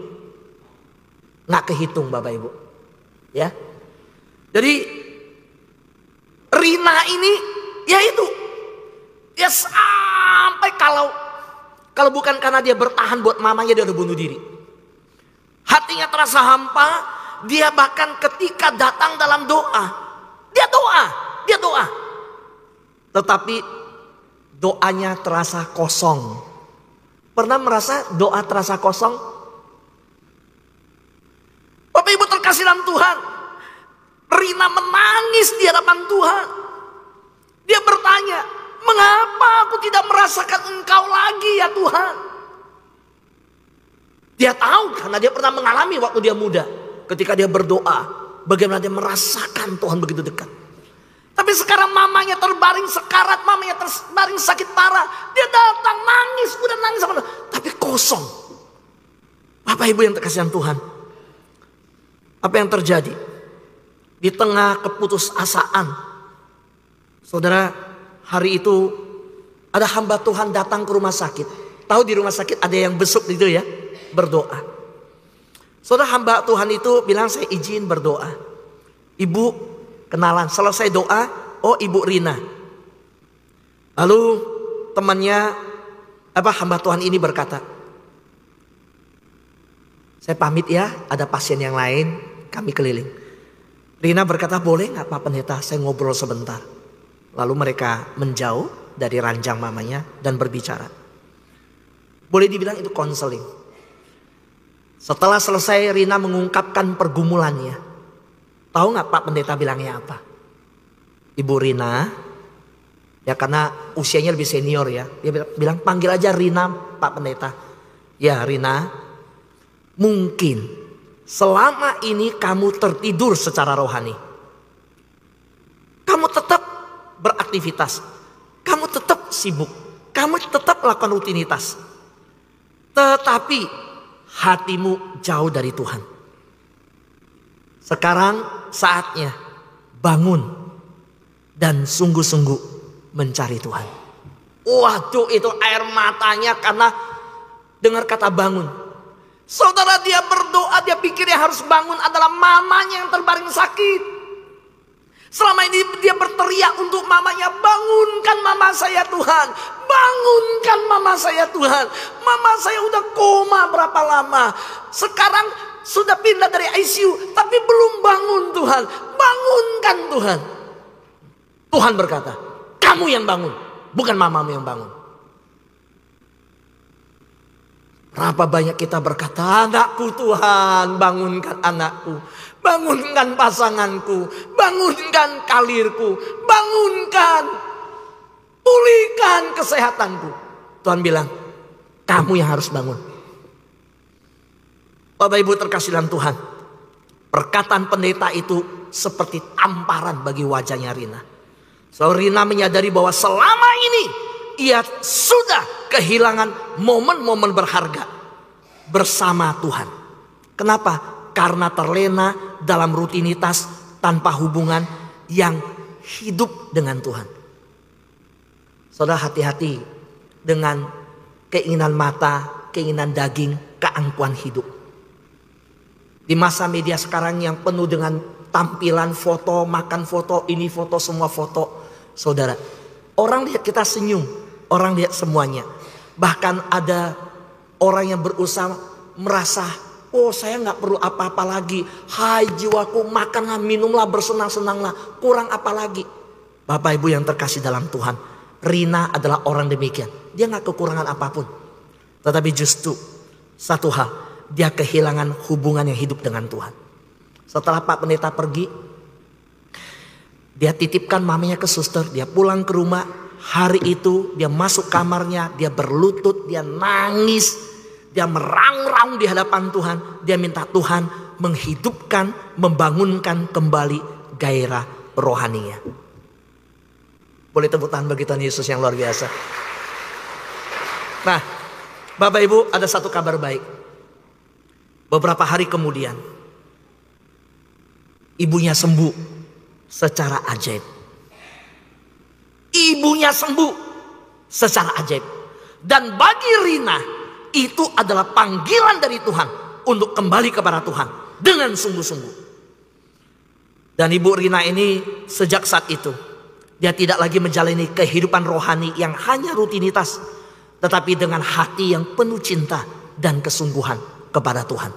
Gak kehitung Bapak Ibu. Ya. Jadi Rina ini ya itu, ya sampai kalau bukan karena dia bertahan buat mamanya, dia udah bunuh diri. Hatinya terasa hampa. Dia bahkan ketika datang dalam doa, dia doa. Tetapi doanya terasa kosong. Pernah merasa doa terasa kosong? Bapak Ibu terkasih dalam Tuhan, Rina menangis di hadapan Tuhan. Dia bertanya, mengapa aku tidak merasakan Engkau lagi ya Tuhan? Dia tahu karena dia pernah mengalami waktu dia muda. Ketika dia berdoa, bagaimana dia merasakan Tuhan begitu dekat. Tapi sekarang mamanya terbaring sekarat, mamanya terbaring sakit parah. Dia datang nangis, udah nangis sama Tuhan, tapi kosong. Bapak Ibu yang terkasihan Tuhan, apa yang terjadi? Di tengah keputusasaan, saudara, hari itu ada hamba Tuhan datang ke rumah sakit. Tahu di rumah sakit ada yang besuk gitu ya, berdoa. Saudara, hamba Tuhan itu bilang, saya izin berdoa. Ibu kenalan, selesai doa, oh Ibu Rina. Lalu temannya, hamba Tuhan ini berkata, saya pamit ya, ada pasien yang lain, kami keliling. Rina berkata, boleh gak Pak Pendeta, saya ngobrol sebentar. Lalu mereka menjauh dari ranjang mamanya dan berbicara. Boleh dibilang itu konseling. Setelah selesai Rina mengungkapkan pergumulannya. Tahu gak Pak Pendeta bilangnya apa? Ibu Rina, ya karena usianya lebih senior ya. Dia bilang panggil aja Rina Pak Pendeta. Ya Rina, mungkin selama ini kamu tertidur secara rohani. Kamu tetap beraktivitas. Kamu tetap sibuk. Kamu tetap melakukan rutinitas. Tetapi hatimu jauh dari Tuhan. Sekarang saatnya bangun dan sungguh-sungguh mencari Tuhan. Waduh, itu air matanya karena dengar kata bangun. Saudara, dia berdoa, dia pikir yang harus bangun adalah mamanya yang terbaring sakit. Selama ini dia berteriak untuk mamanya, bangunkan mama saya Tuhan. Bangunkan mama saya Tuhan. Mama saya udah koma berapa lama. Sekarang sudah pindah dari ICU, tapi belum bangun Tuhan. Bangunkan Tuhan. Tuhan berkata, kamu yang bangun, bukan mamamu yang bangun. Berapa banyak kita berkata, anakku Tuhan, bangunkan anakku. Bangunkan pasanganku, bangunkan kalirku, bangunkan, pulihkan kesehatanku. Tuhan bilang, kamu yang harus bangun. Bapak Ibu terkasih dalam Tuhan, perkataan pendeta itu seperti tamparan bagi wajahnya Rina. So Rina menyadari bahwa selama ini ia sudah kehilangan momen-momen berharga bersama Tuhan. Kenapa? Karena terlena dalam rutinitas tanpa hubungan yang hidup dengan Tuhan. Saudara, hati-hati dengan keinginan mata, keinginan daging, keangkuhan hidup. Di masa media sekarang yang penuh dengan tampilan foto, makan foto, ini foto, semua foto. Saudara, orang lihat kita senyum, orang lihat semuanya. Bahkan ada orang yang berusaha merasa, oh saya gak perlu apa-apa lagi. Hai jiwaku, makanlah, minumlah, bersenang-senanglah. Kurang apa lagi? Bapak Ibu yang terkasih dalam Tuhan, Rina adalah orang demikian. Dia gak kekurangan apapun. Tetapi justru satu hal, dia kehilangan hubungan yang hidup dengan Tuhan. Setelah Pak Pendeta pergi, dia titipkan mamanya ke suster. Dia pulang ke rumah. Hari itu dia masuk kamarnya, dia berlutut, dia nangis, dia merang-rang di hadapan Tuhan. Dia minta Tuhan menghidupkan, membangunkan kembali gairah rohaninya. Boleh tepuk tangan bagi Tuhan Yesus yang luar biasa. Nah, Bapak Ibu, ada satu kabar baik. Beberapa hari kemudian, ibunya sembuh secara ajaib. Ibunya sembuh secara ajaib. Dan bagi Rina, itu adalah panggilan dari Tuhan untuk kembali kepada Tuhan dengan sungguh-sungguh. Dan Ibu Rina ini sejak saat itu, dia tidak lagi menjalani kehidupan rohani yang hanya rutinitas, tetapi dengan hati yang penuh cinta dan kesungguhan kepada Tuhan.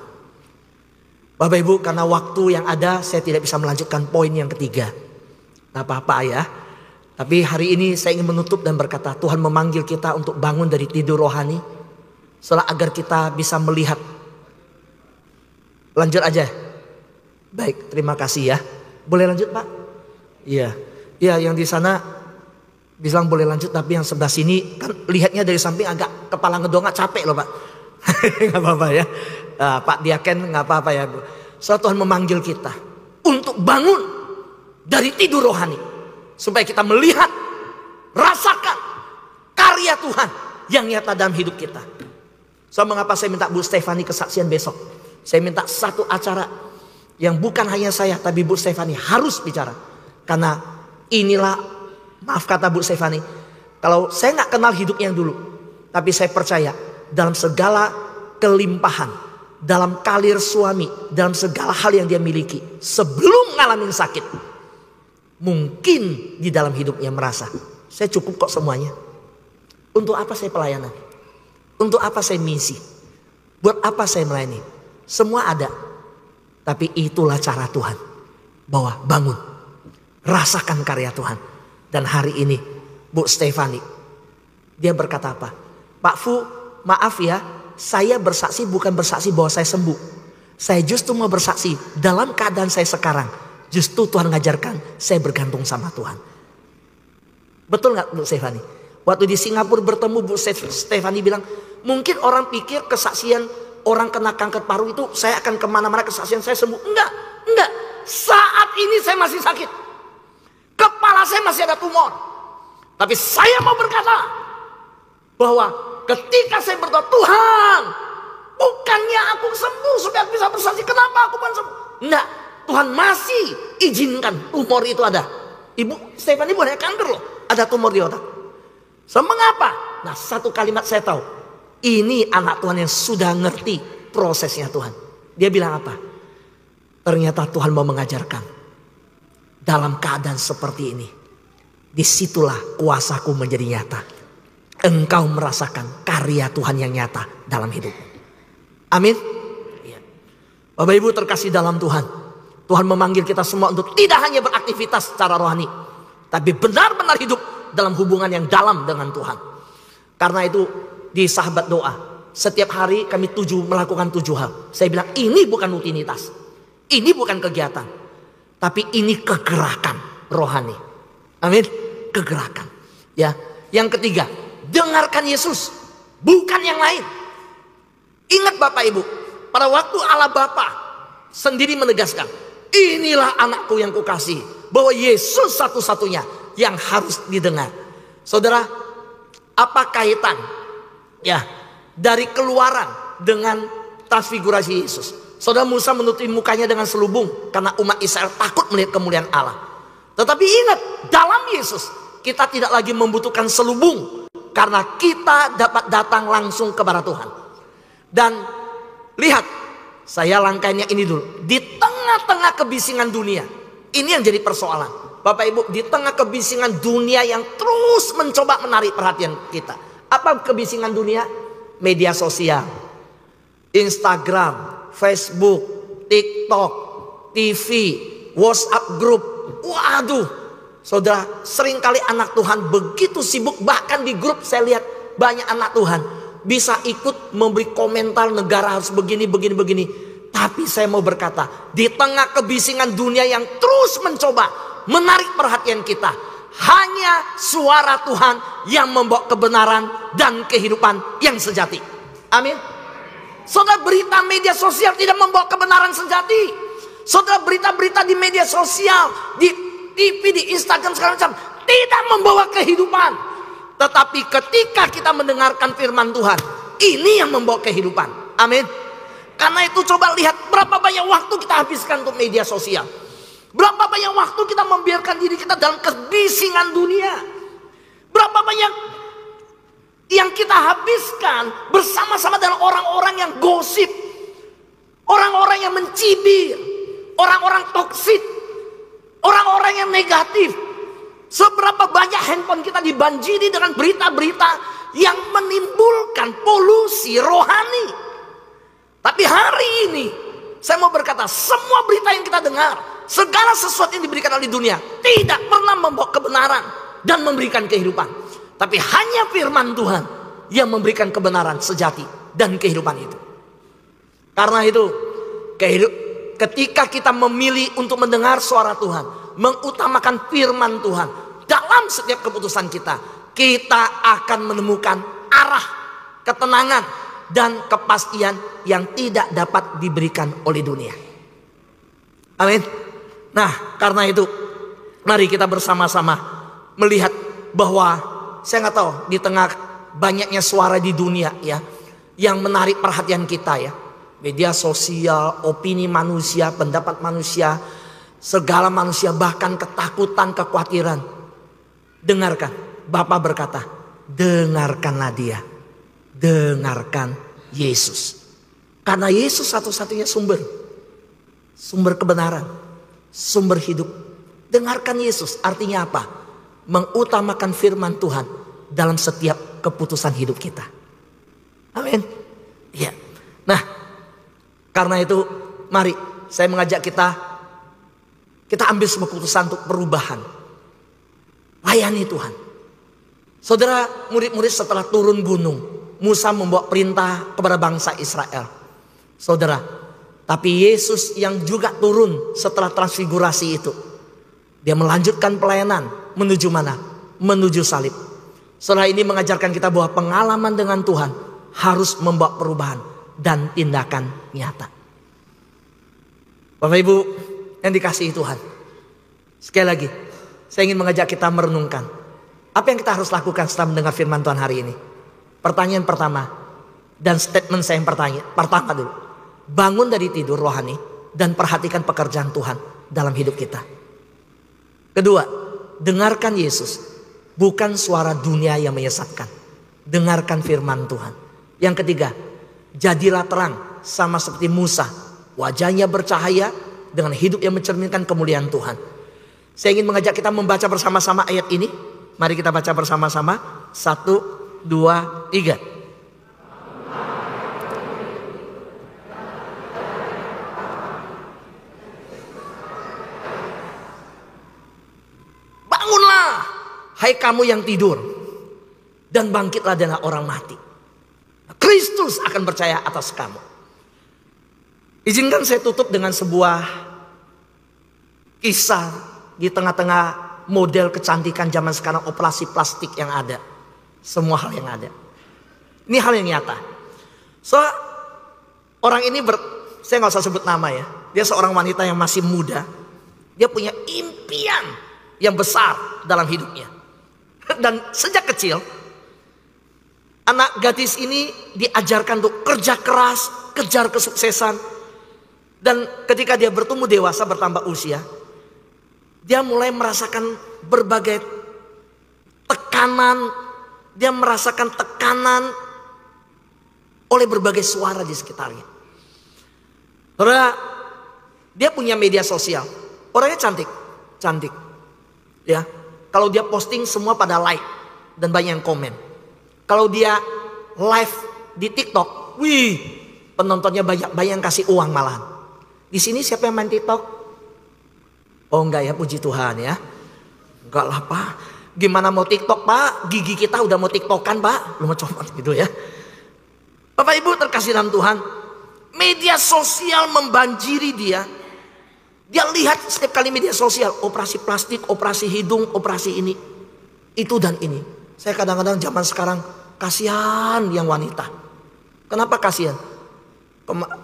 Bapak Ibu, karena waktu yang ada saya tidak bisa melanjutkan poin yang ketiga. Tidak apa-apa ya. Tapi hari ini saya ingin menutup dan berkata, Tuhan memanggil kita untuk bangun dari tidur rohani. Soalnya agar kita bisa melihat. Lanjut aja. Baik, terima kasih ya. Boleh lanjut Pak? Iya. Ya, yang di sana bilang boleh lanjut, tapi yang sebelah sini kan lihatnya dari samping agak kepala ngedongak, capek loh Pak. Gak apa-apa ya. Pak Diaken gak apa-apa ya. So Tuhan memanggil kita untuk bangun dari tidur rohani. Supaya kita melihat, rasakan karya Tuhan yang nyata dalam hidup kita. So mengapa saya minta Bu Stefani kesaksian besok. Saya minta satu acara yang bukan hanya saya, tapi Bu Stefani harus bicara. Karena inilah, maaf kata Bu Stefani, kalau saya gak kenal hidupnya yang dulu, tapi saya percaya dalam segala kelimpahan, dalam kalir suami, dalam segala hal yang dia miliki, sebelum ngalamin sakit, mungkin di dalam hidupnya merasa, saya cukup kok semuanya. Untuk apa saya pelayanan? Untuk apa saya misi? Buat apa saya melayani? Semua ada. Tapi itulah cara Tuhan. Bahwa bangun. Rasakan karya Tuhan. Dan hari ini Bu Stefani, dia berkata apa? Pak Fu, maaf ya, saya bersaksi bukan bersaksi bahwa saya sembuh. Saya justru mau bersaksi dalam keadaan saya sekarang. Justru Tuhan ngajarkan saya bergantung sama Tuhan. Betul gak Bu Stefani? Waktu di Singapura bertemu Bu Stefani bilang, mungkin orang pikir kesaksian orang kena kanker paru itu saya akan kemana-mana kesaksian saya sembuh. Enggak. Saat ini saya masih sakit. Kepala saya masih ada tumor. Tapi saya mau berkata bahwa ketika saya berdoa, Tuhan, bukannya aku sembuh supaya aku bisa bersaksi, kenapa aku bukan sembuh? Enggak, Tuhan masih izinkan tumor itu ada. Ibu Stefani bukan kanker loh, ada tumor di otak. So, mengapa? Nah, satu kalimat saya tahu, ini anak Tuhan yang sudah ngerti prosesnya Tuhan. Dia bilang apa? Ternyata Tuhan mau mengajarkan dalam keadaan seperti ini, disitulah kuasaku menjadi nyata. Engkau merasakan karya Tuhan yang nyata dalam hidupmu. Amin. Bapak Ibu terkasih dalam Tuhan. Tuhan memanggil kita semua untuk tidak hanya beraktivitas secara rohani, tapi benar-benar hidup dalam hubungan yang dalam dengan Tuhan. Karena itu di sahabat doa, setiap hari kami melakukan 7 hal. Saya bilang ini bukan rutinitas, ini bukan kegiatan, tapi ini kegerakan rohani. Amin. Kegerakan. Ya. Yang ketiga, dengarkan Yesus, bukan yang lain. Ingat Bapak Ibu, pada waktu Allah Bapa sendiri menegaskan, inilah anakku yang kukasihi, bahwa Yesus satu-satunya yang harus didengar. Saudara, apa kaitan ya dari Keluaran dengan transfigurasi Yesus? Saudara, Musa menutupi mukanya dengan selubung karena umat Israel takut melihat kemuliaan Allah. Tetapi ingat, dalam Yesus kita tidak lagi membutuhkan selubung, karena kita dapat datang langsung kepada Tuhan. Dan lihat, saya langkahnya ini dulu. Di tengah-tengah kebisingan dunia, ini yang jadi persoalan. Bapak Ibu, di tengah kebisingan dunia yang terus mencoba menarik perhatian kita. Apa kebisingan dunia? Media sosial, Instagram, Facebook, TikTok, TV, WhatsApp group. Waduh, saudara, seringkali anak Tuhan begitu sibuk. Bahkan di grup saya lihat banyak anak Tuhan bisa ikut memberi komentar negara harus begini. Tapi saya mau berkata, di tengah kebisingan dunia yang terus mencoba menarik perhatian kita, hanya suara Tuhan yang membawa kebenaran dan kehidupan yang sejati. Amin. Saudara, berita media sosial tidak membawa kebenaran sejati. Saudara, berita-berita di media sosial, di TV, di Instagram segala macam tidak membawa kehidupan. Tetapi ketika kita mendengarkan firman Tuhan, ini yang membawa kehidupan. Amin. Karena itu coba lihat berapa banyak waktu kita habiskan untuk media sosial. Berapa banyak waktu kita membiarkan diri kita dalam kebisingan dunia. Berapa banyak yang kita habiskan bersama-sama dengan orang-orang yang gosip, orang-orang yang mencibir, orang-orang toksik, orang-orang yang negatif. Seberapa banyak handphone kita dibanjiri dengan berita-berita yang menimbulkan polusi rohani. Tapi hari ini saya mau berkata, semua berita yang kita dengar, segala sesuatu yang diberikan oleh dunia tidak pernah membawa kebenaran dan memberikan kehidupan. Tapi hanya firman Tuhan yang memberikan kebenaran sejati dan kehidupan itu. Karena itu ketika kita memilih untuk mendengar suara Tuhan, mengutamakan firman Tuhan dalam setiap keputusan kita, kita akan menemukan arah, ketenangan, dan kepastian yang tidak dapat diberikan oleh dunia. Amin. Nah, karena itu mari kita bersama-sama melihat bahwa saya nggak tahu di tengah banyaknya suara di dunia ya yang menarik perhatian kita ya, media sosial, opini manusia, pendapat manusia, segala manusia, bahkan ketakutan, kekhawatiran. Dengarkan, Bapa berkata, dengarkanlah dia, dengarkan Yesus. Karena Yesus satu-satunya sumber kebenaran, sumber hidup. Dengarkan Yesus artinya apa? Mengutamakan firman Tuhan dalam setiap keputusan hidup kita. Amin. Ya. Nah, karena itu mari saya mengajak kita ambil sebuah keputusan untuk perubahan. Layani Tuhan. Saudara, murid-murid setelah turun gunung, Musa membawa perintah kepada bangsa Israel. Saudara, tapi Yesus yang juga turun setelah transfigurasi itu, dia melanjutkan pelayanan menuju mana? Menuju salib. Saudara, ini mengajarkan kita bahwa pengalaman dengan Tuhan harus membawa perubahan dan tindakan nyata. Bapak Ibu yang dikasihi Tuhan, sekali lagi saya ingin mengajak kita merenungkan apa yang kita harus lakukan setelah mendengar firman Tuhan hari ini. Pertanyaan pertama dan statement saya yang pertama dulu. Bangun dari tidur rohani dan perhatikan pekerjaan Tuhan dalam hidup kita. Kedua, dengarkan Yesus, bukan suara dunia yang menyesatkan. Dengarkan firman Tuhan. Yang ketiga, jadilah terang sama seperti Musa. Wajahnya bercahaya dengan hidup yang mencerminkan kemuliaan Tuhan. Saya ingin mengajak kita membaca bersama-sama ayat ini. Mari kita baca bersama-sama. 1, 2, 3. Bangunlah, hai kamu yang tidur, dan bangkitlah dari orang mati. Kristus akan percaya atas kamu. Izinkan saya tutup dengan sebuah kisah di tengah-tengah model kecantikan zaman sekarang, operasi plastik yang ada. Semua hal yang ada. Ini hal yang nyata. So, orang ini saya nggak usah sebut nama ya. Dia seorang wanita yang masih muda. Dia punya impian yang besar dalam hidupnya. Dan sejak kecil, anak gadis ini diajarkan untuk kerja keras, kejar kesuksesan. Dan ketika dia bertumbuh dewasa, bertambah usia, dia mulai merasakan berbagai tekanan. Dia merasakan tekanan oleh berbagai suara di sekitarnya. Karena dia punya media sosial. Orangnya cantik. Ya, kalau dia posting semua pada like dan banyak yang komen. Kalau dia live di TikTok, wih, penontonnya banyak yang kasih uang malahan. Di sini siapa yang main TikTok? Oh enggak ya, puji Tuhan ya. Enggak lah Pak. Gimana mau TikTok Pak? Gigi kita udah mau TikTokan Pak. Lu mau coba gitu ya. Bapak Ibu terkasih dalam Tuhan. Media sosial membanjiri dia. Dia lihat setiap kali media sosial. Operasi plastik, operasi hidung, operasi ini. Itu dan ini. Saya kadang-kadang zaman sekarang kasihan yang wanita. Kenapa kasihan?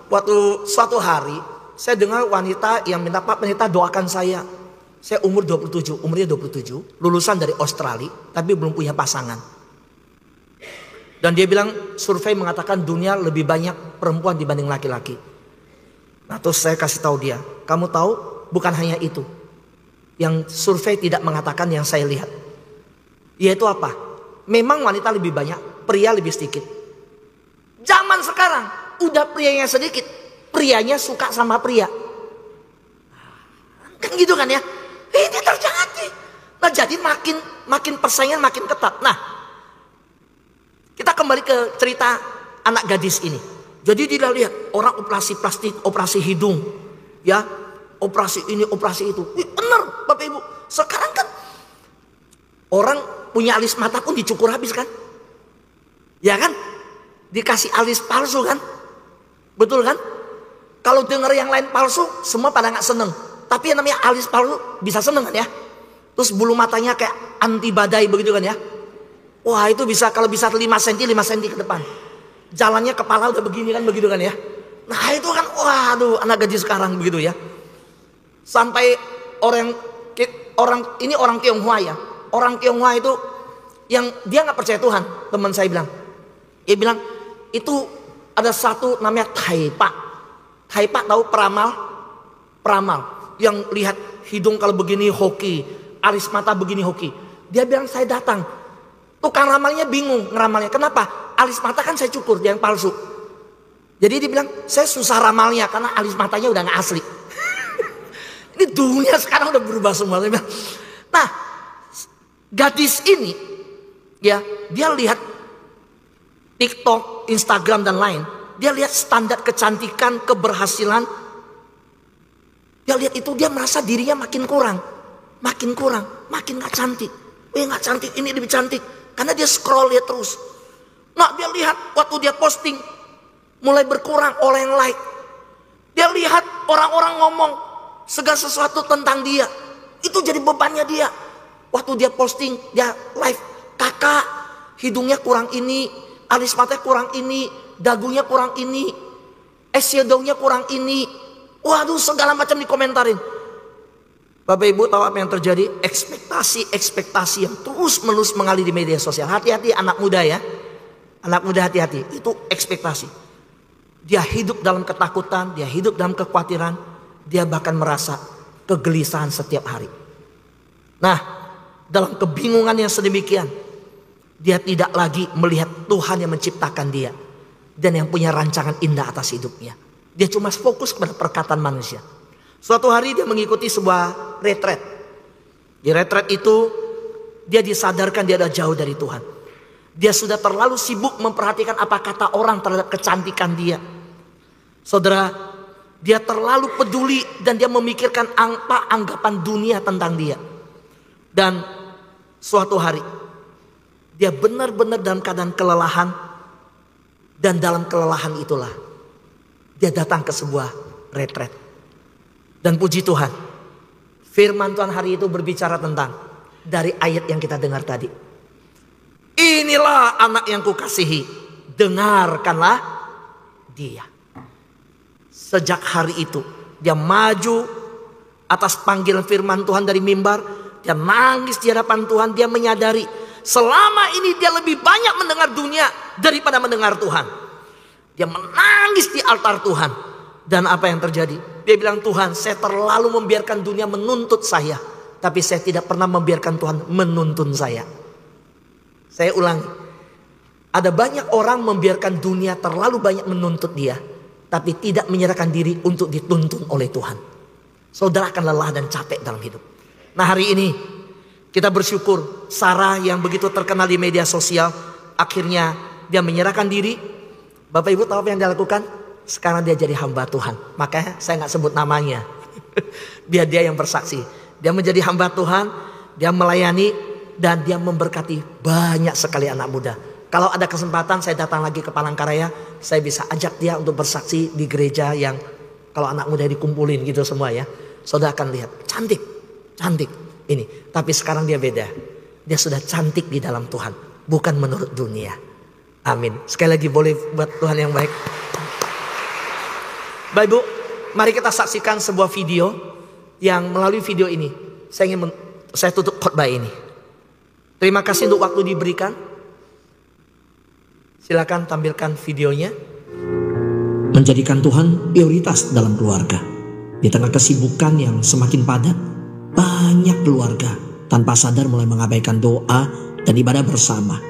Waktu suatu hari saya dengar wanita yang minta, Pak pendeta doakan saya. Saya umurnya 27, lulusan dari Australia, tapi belum punya pasangan. Dan dia bilang survei mengatakan dunia lebih banyak perempuan dibanding laki-laki. Nah terus saya kasih tahu dia, kamu tahu bukan hanya itu. Yang survei tidak mengatakan yang saya lihat. Yaitu apa? Memang wanita lebih banyak, pria lebih sedikit. Zaman sekarang udah prianya sedikit, prianya suka sama pria. Kan gitu kan ya. Ini terjadi. Nah jadi makin persaingan makin ketat. Nah kita kembali ke cerita anak gadis ini. Jadi dia lihat orang operasi plastik, operasi hidung, ya, operasi ini, operasi itu. Bener Bapak Ibu. Sekarang kan orang punya alis mata pun dicukur habis kan. Ya kan. Dikasih alis palsu kan. Betul kan. Kalau dengar yang lain palsu, semua pada nggak seneng. Tapi yang namanya alis palsu bisa seneng kan ya. Terus bulu matanya kayak anti badai begitu kan ya. Wah itu bisa, kalau bisa 5 cm ke depan. Jalannya kepala udah begini kan, begitu kan ya. Nah itu kan, waduh anak gadis sekarang begitu ya. Sampai orang ini orang Tionghoa ya. Orang Tionghoa itu yang dia nggak percaya Tuhan. Teman saya bilang, dia bilang itu ada satu namanya Taipa. Taipa tahu peramal yang lihat hidung kalau begini hoki, alis mata begini hoki. Dia bilang saya datang, tukang ramalnya bingung ngeramalnya. Kenapa? Alis mata kan saya cukur, dia yang palsu. Jadi dia bilang saya susah ramalnya karena alis matanya udah nggak asli. Ini dunia sekarang udah berubah semua. Nah, gadis ini ya, dia lihat TikTok, Instagram dan lain. Dia lihat standar kecantikan, keberhasilan. Dia lihat itu, dia merasa dirinya makin kurang, makin gak cantik. Gak cantik, ini lebih cantik. Karena dia scroll dia terus. Nah dia lihat waktu dia posting mulai berkurang oleh yang like. Dia lihat orang-orang ngomong segala sesuatu tentang dia. Itu jadi bebannya dia. Waktu dia posting, dia live, kakak hidungnya kurang ini, alis matanya kurang ini, dagunya kurang ini, eyeshadow-nya kurang ini. Waduh segala macam dikomentarin. Bapak Ibu tahu apa yang terjadi? Ekspektasi yang terus menerus mengalir di media sosial. Hati-hati anak muda ya. Anak muda hati-hati. Itu ekspektasi. Dia hidup dalam ketakutan, dia hidup dalam kekhawatiran. Dia bahkan merasa kegelisahan setiap hari. Nah dalam kebingungan yang sedemikian, dia tidak lagi melihat Tuhan yang menciptakan dia dan yang punya rancangan indah atas hidupnya. Dia cuma fokus kepada perkataan manusia. Suatu hari dia mengikuti sebuah retret. Di retret itu dia disadarkan dia ada jauh dari Tuhan. Dia sudah terlalu sibuk memperhatikan apa kata orang terhadap kecantikan dia. Saudara, dia terlalu peduli dan dia memikirkan apa anggapan dunia tentang dia. Dan suatu hari dia benar-benar dalam keadaan kelelahan. Dan dalam kelelahan itulah dia datang ke sebuah retret. Dan puji Tuhan, firman Tuhan hari itu berbicara tentang dari ayat yang kita dengar tadi. Inilah anak yang kukasihi, dengarkanlah dia. Sejak hari itu dia maju atas panggilan firman Tuhan dari mimbar. Dia nangis di hadapan Tuhan. Dia menyadari selama ini dia lebih banyak mendengar dunia daripada mendengar Tuhan. Dia menangis di altar Tuhan. Dan apa yang terjadi? Dia bilang, Tuhan, saya terlalu membiarkan dunia menuntut saya. Tapi saya tidak pernah membiarkan Tuhan menuntun saya. Saya ulangi. Ada banyak orang membiarkan dunia terlalu banyak menuntut dia. Tapi tidak menyerahkan diri untuk dituntun oleh Tuhan. Saudara akan lelah dan capek dalam hidup. Nah, hari ini kita bersyukur Sarah yang begitu terkenal di media sosial, akhirnya dia menyerahkan diri. Bapak Ibu tahu apa yang dia lakukan? Sekarang dia jadi hamba Tuhan. Makanya saya nggak sebut namanya. Biar dia yang bersaksi. Dia menjadi hamba Tuhan, dia melayani, dan dia memberkati banyak sekali anak muda. Kalau ada kesempatan saya datang lagi ke Palangkaraya, saya bisa ajak dia untuk bersaksi di gereja yang kalau anak muda dikumpulin gitu semua ya. Saudara akan lihat, cantik, cantik ini. Tapi sekarang dia beda. Dia sudah cantik di dalam Tuhan, bukan menurut dunia. Amin. Sekali lagi boleh buat Tuhan yang baik. Bapak Ibu, mari kita saksikan sebuah video yang melalui video ini saya tutup khotbah ini. Terima kasih untuk waktu diberikan. Silakan tampilkan videonya. Menjadikan Tuhan prioritas dalam keluarga. Di tengah kesibukan yang semakin padat, banyak keluarga tanpa sadar mulai mengabaikan doa dan ibadah bersama.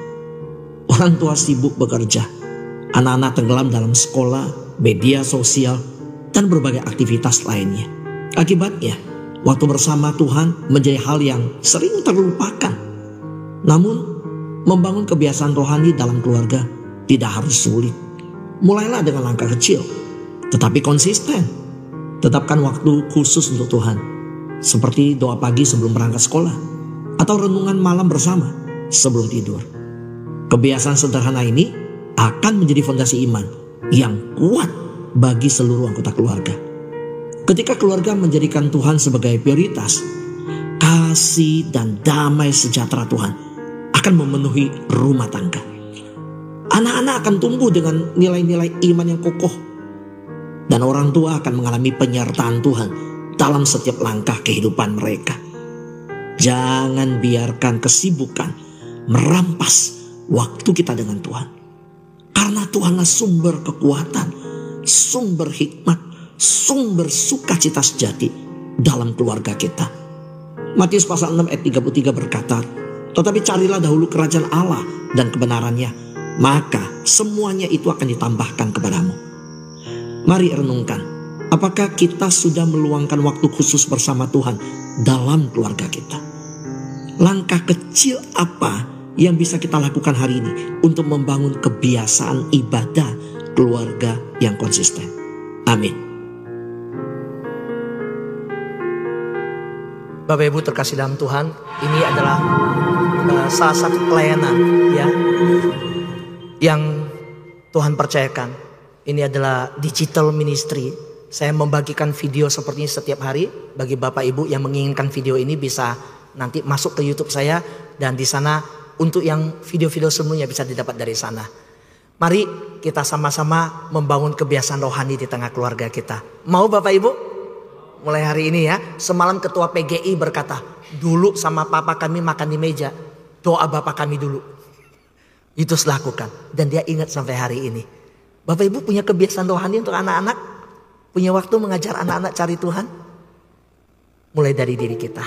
Orang tua sibuk bekerja, anak-anak tenggelam dalam sekolah, media sosial, dan berbagai aktivitas lainnya. Akibatnya, waktu bersama Tuhan menjadi hal yang sering terlupakan. Namun, membangun kebiasaan rohani dalam keluarga tidak harus sulit. Mulailah dengan langkah kecil, tetapi konsisten. Tetapkan waktu khusus untuk Tuhan, seperti doa pagi sebelum berangkat sekolah, atau renungan malam bersama sebelum tidur. Kebiasaan sederhana ini akan menjadi fondasi iman yang kuat bagi seluruh anggota keluarga. Ketika keluarga menjadikan Tuhan sebagai prioritas, kasih dan damai sejahtera Tuhan akan memenuhi rumah tangga. Anak-anak akan tumbuh dengan nilai-nilai iman yang kokoh. Dan orang tua akan mengalami penyertaan Tuhan dalam setiap langkah kehidupan mereka. Jangan biarkan kesibukan merampas waktu kita dengan Tuhan. Karena Tuhanlah sumber kekuatan, sumber hikmat, sumber sukacita sejati dalam keluarga kita. Matius pasal 6 ayat 33 berkata, tetapi carilah dahulu kerajaan Allah dan kebenarannya, maka semuanya itu akan ditambahkan kepadamu. Mari renungkan, apakah kita sudah meluangkan waktu khusus bersama Tuhan dalam keluarga kita? Langkah kecil apa yang bisa kita lakukan hari ini untuk membangun kebiasaan ibadah keluarga yang konsisten? Amin. Bapak Ibu terkasih dalam Tuhan, ini adalah salah satu pelayanan ya yang Tuhan percayakan. Ini adalah digital ministry. Saya membagikan video seperti ini setiap hari. Bagi Bapak Ibu yang menginginkan video ini bisa nanti masuk ke YouTube saya. Dan di sana untuk yang video-video sebelumnya bisa didapat dari sana. Mari kita sama-sama membangun kebiasaan rohani di tengah keluarga kita. Mau Bapak Ibu? Mulai hari ini ya. Semalam ketua PGI berkata, dulu sama papa kami makan di meja, doa bapak kami dulu. Itu harus lakukan. Dan dia ingat sampai hari ini. Bapak Ibu punya kebiasaan rohani untuk anak-anak? Punya waktu mengajar anak-anak cari Tuhan? Mulai dari diri kita.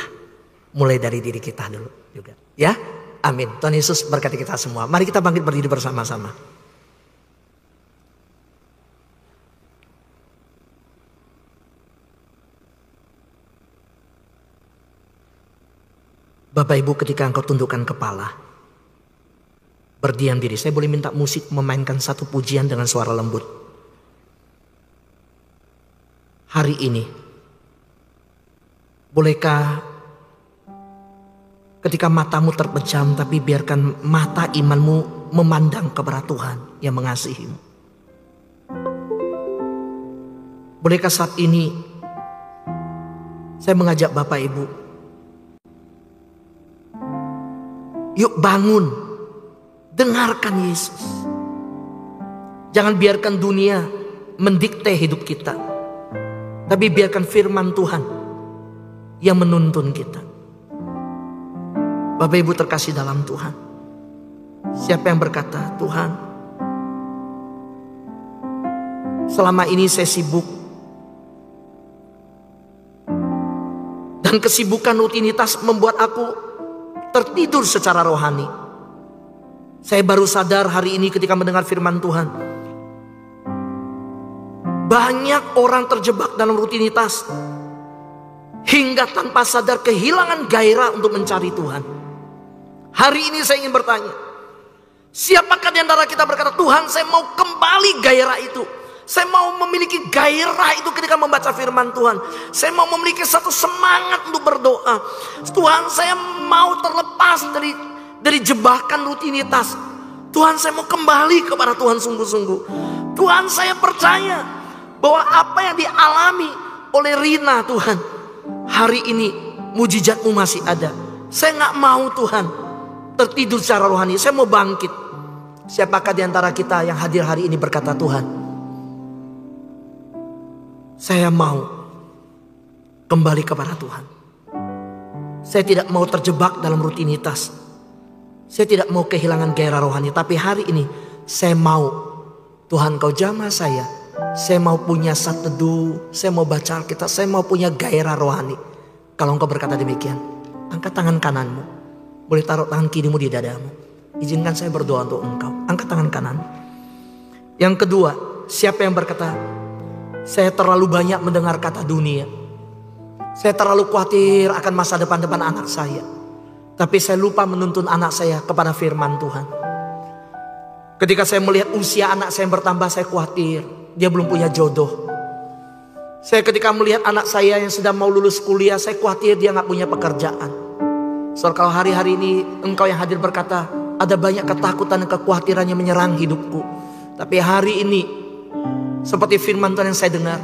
Mulai dari diri kita dulu juga. Ya, amin. Tuhan Yesus berkati kita semua. Mari kita bangkit berdiri bersama-sama. Bapak Ibu, ketika engkau tundukkan kepala, berdiam diri. Saya boleh minta musik memainkan satu pujian dengan suara lembut. Hari ini, bolehkah ketika matamu terpejam, tapi biarkan mata imanmu memandang kepada Tuhan yang mengasihimu. Bolehkah saat ini saya mengajak Bapak Ibu, yuk bangun, dengarkan Yesus. Jangan biarkan dunia mendikte hidup kita, tapi biarkan firman Tuhan yang menuntun kita. Bapak Ibu terkasih dalam Tuhan, siapa yang berkata, Tuhan, selama ini saya sibuk, dan kesibukan rutinitas membuat aku tertidur secara rohani. Saya baru sadar hari ini ketika mendengar firman Tuhan, banyak orang terjebak dalam rutinitas hingga tanpa sadar kehilangan gairah untuk mencari Tuhan. Hari ini saya ingin bertanya, siapakah di antara kita berkata, Tuhan, saya mau kembali gairah itu. Saya mau memiliki gairah itu ketika membaca firman Tuhan. Saya mau memiliki satu semangat untuk berdoa. Tuhan, saya mau terlepas dari jebakan rutinitas. Tuhan, saya mau kembali kepada Tuhan sungguh-sungguh. Tuhan, saya percaya bahwa apa yang dialami oleh Rina, Tuhan, hari ini mujizat-Mu masih ada. Saya gak mau, Tuhan, tertidur secara rohani. Saya mau bangkit. Siapakah di antara kita yang hadir hari ini berkata, Tuhan, saya mau kembali kepada Tuhan. Saya tidak mau terjebak dalam rutinitas. Saya tidak mau kehilangan gairah rohani. Tapi hari ini saya mau, Tuhan, Kau jamah saya. Saya mau punya saat teduh. Saya mau baca Alkitab. Saya mau punya gairah rohani. Kalau Engkau berkata demikian, angkat tangan kananmu. Boleh taruh tangan kirimu di dadamu. Izinkan saya berdoa untuk engkau. Angkat tangan kanan. Yang kedua, siapa yang berkata, saya terlalu banyak mendengar kata dunia. Saya terlalu khawatir akan masa depan anak saya. Tapi saya lupa menuntun anak saya kepada firman Tuhan. Ketika saya melihat usia anak saya yang bertambah, saya khawatir dia belum punya jodoh. Saya ketika melihat anak saya yang sedang mau lulus kuliah, saya khawatir dia gak punya pekerjaan. Soal kalau hari-hari ini engkau yang hadir berkata, ada banyak ketakutan dan kekhawatiran yang menyerang hidupku. Tapi hari ini, seperti firman Tuhan yang saya dengar,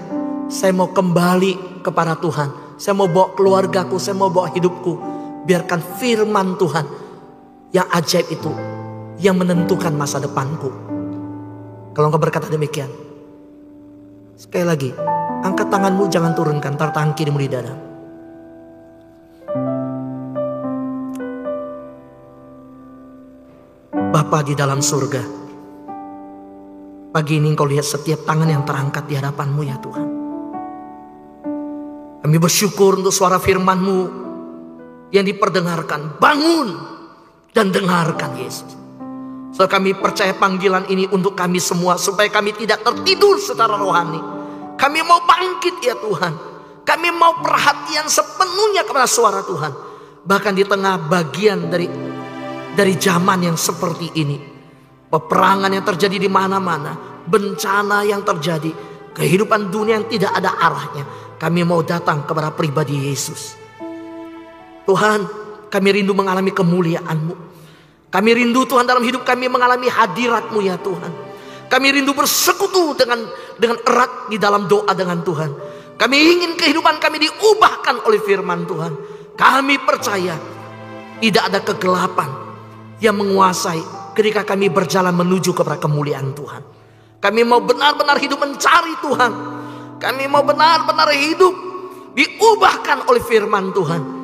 saya mau kembali kepada Tuhan. Saya mau bawa keluargaku, saya mau bawa hidupku. Biarkan firman Tuhan yang ajaib itu yang menentukan masa depanku. Kalau engkau berkata demikian, sekali lagi, angkat tanganmu, jangan turunkan, taruh tangan kirimu di dada. Bapa di dalam surga, pagi ini Engkau lihat setiap tangan yang terangkat di hadapan-Mu ya Tuhan. Kami bersyukur untuk suara firman-Mu yang diperdengarkan. Bangun dan dengarkan Yesus. So kami percaya panggilan ini untuk kami semua, supaya kami tidak tertidur secara rohani. Kami mau bangkit ya Tuhan. Kami mau perhatian sepenuhnya kepada suara Tuhan. Bahkan di tengah bagian dari zaman yang seperti ini, peperangan yang terjadi di mana-mana, bencana yang terjadi, kehidupan dunia yang tidak ada arahnya, kami mau datang kepada pribadi Yesus. Tuhan, kami rindu mengalami kemuliaan-Mu. Kami rindu Tuhan dalam hidup kami mengalami hadirat-Mu ya Tuhan. Kami rindu bersekutu dengan erat di dalam doa dengan Tuhan. Kami ingin kehidupan kami diubahkan oleh firman Tuhan. Kami percaya tidak ada kegelapan yang menguasai ketika kami berjalan menuju kepada kemuliaan Tuhan. Kami mau benar-benar hidup mencari Tuhan. Kami mau benar-benar hidup diubahkan oleh firman Tuhan.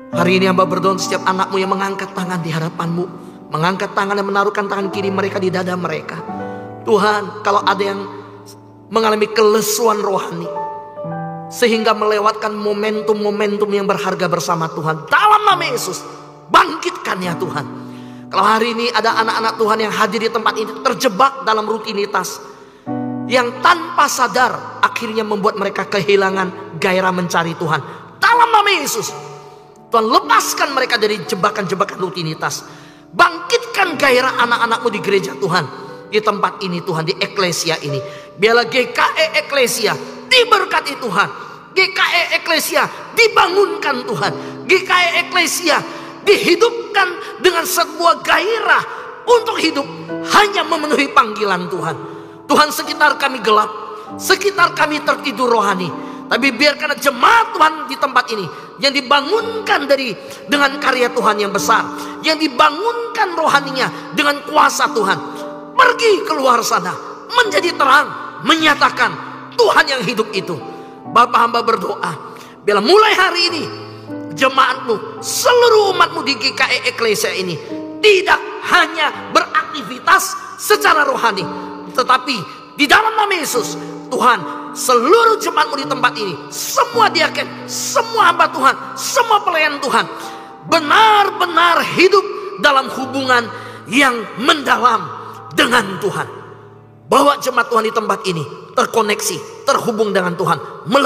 Hari ini hamba berdoa setiap anakmu yang mengangkat tangan di hadapan-Mu, mengangkat tangan dan menaruhkan tangan kiri mereka di dada mereka. Tuhan, kalau ada yang mengalami kelesuan rohani sehingga melewatkan momentum-momentum yang berharga bersama Tuhan, dalam nama Yesus bangkitkan ya Tuhan. Kalau hari ini ada anak-anak Tuhan yang hadir di tempat ini terjebak dalam rutinitas yang tanpa sadar akhirnya membuat mereka kehilangan gairah mencari Tuhan, dalam nama Yesus Tuhan, lepaskan mereka dari jebakan-jebakan rutinitas. Bangkitkan gairah anak-anakmu di gereja Tuhan, di tempat ini Tuhan, di eklesia ini. Biarlah GKE Eklesia diberkati Tuhan. GKE Eklesia dibangunkan Tuhan. GKE Eklesia dihidupkan dengan sebuah gairah untuk hidup hanya memenuhi panggilan Tuhan. Tuhan, sekitar kami gelap, sekitar kami tertidur rohani, tapi biarkan jemaat Tuhan di tempat ini yang dibangunkan dengan karya Tuhan yang besar, yang dibangunkan rohaninya dengan kuasa Tuhan, pergi keluar sana menjadi terang, menyatakan Tuhan yang hidup itu. Bapa, hamba berdoa, bila mulai hari ini jemaatmu, seluruh umatmu di GKE Eklesia ini tidak hanya beraktivitas secara rohani, tetapi di dalam nama Yesus, Tuhan, seluruh jemaatmu di tempat ini, semua diaken, semua hamba Tuhan, semua pelayan Tuhan, benar-benar hidup dalam hubungan yang mendalam dengan Tuhan. Bawa jemaat Tuhan di tempat ini terkoneksi, terhubung dengan Tuhan.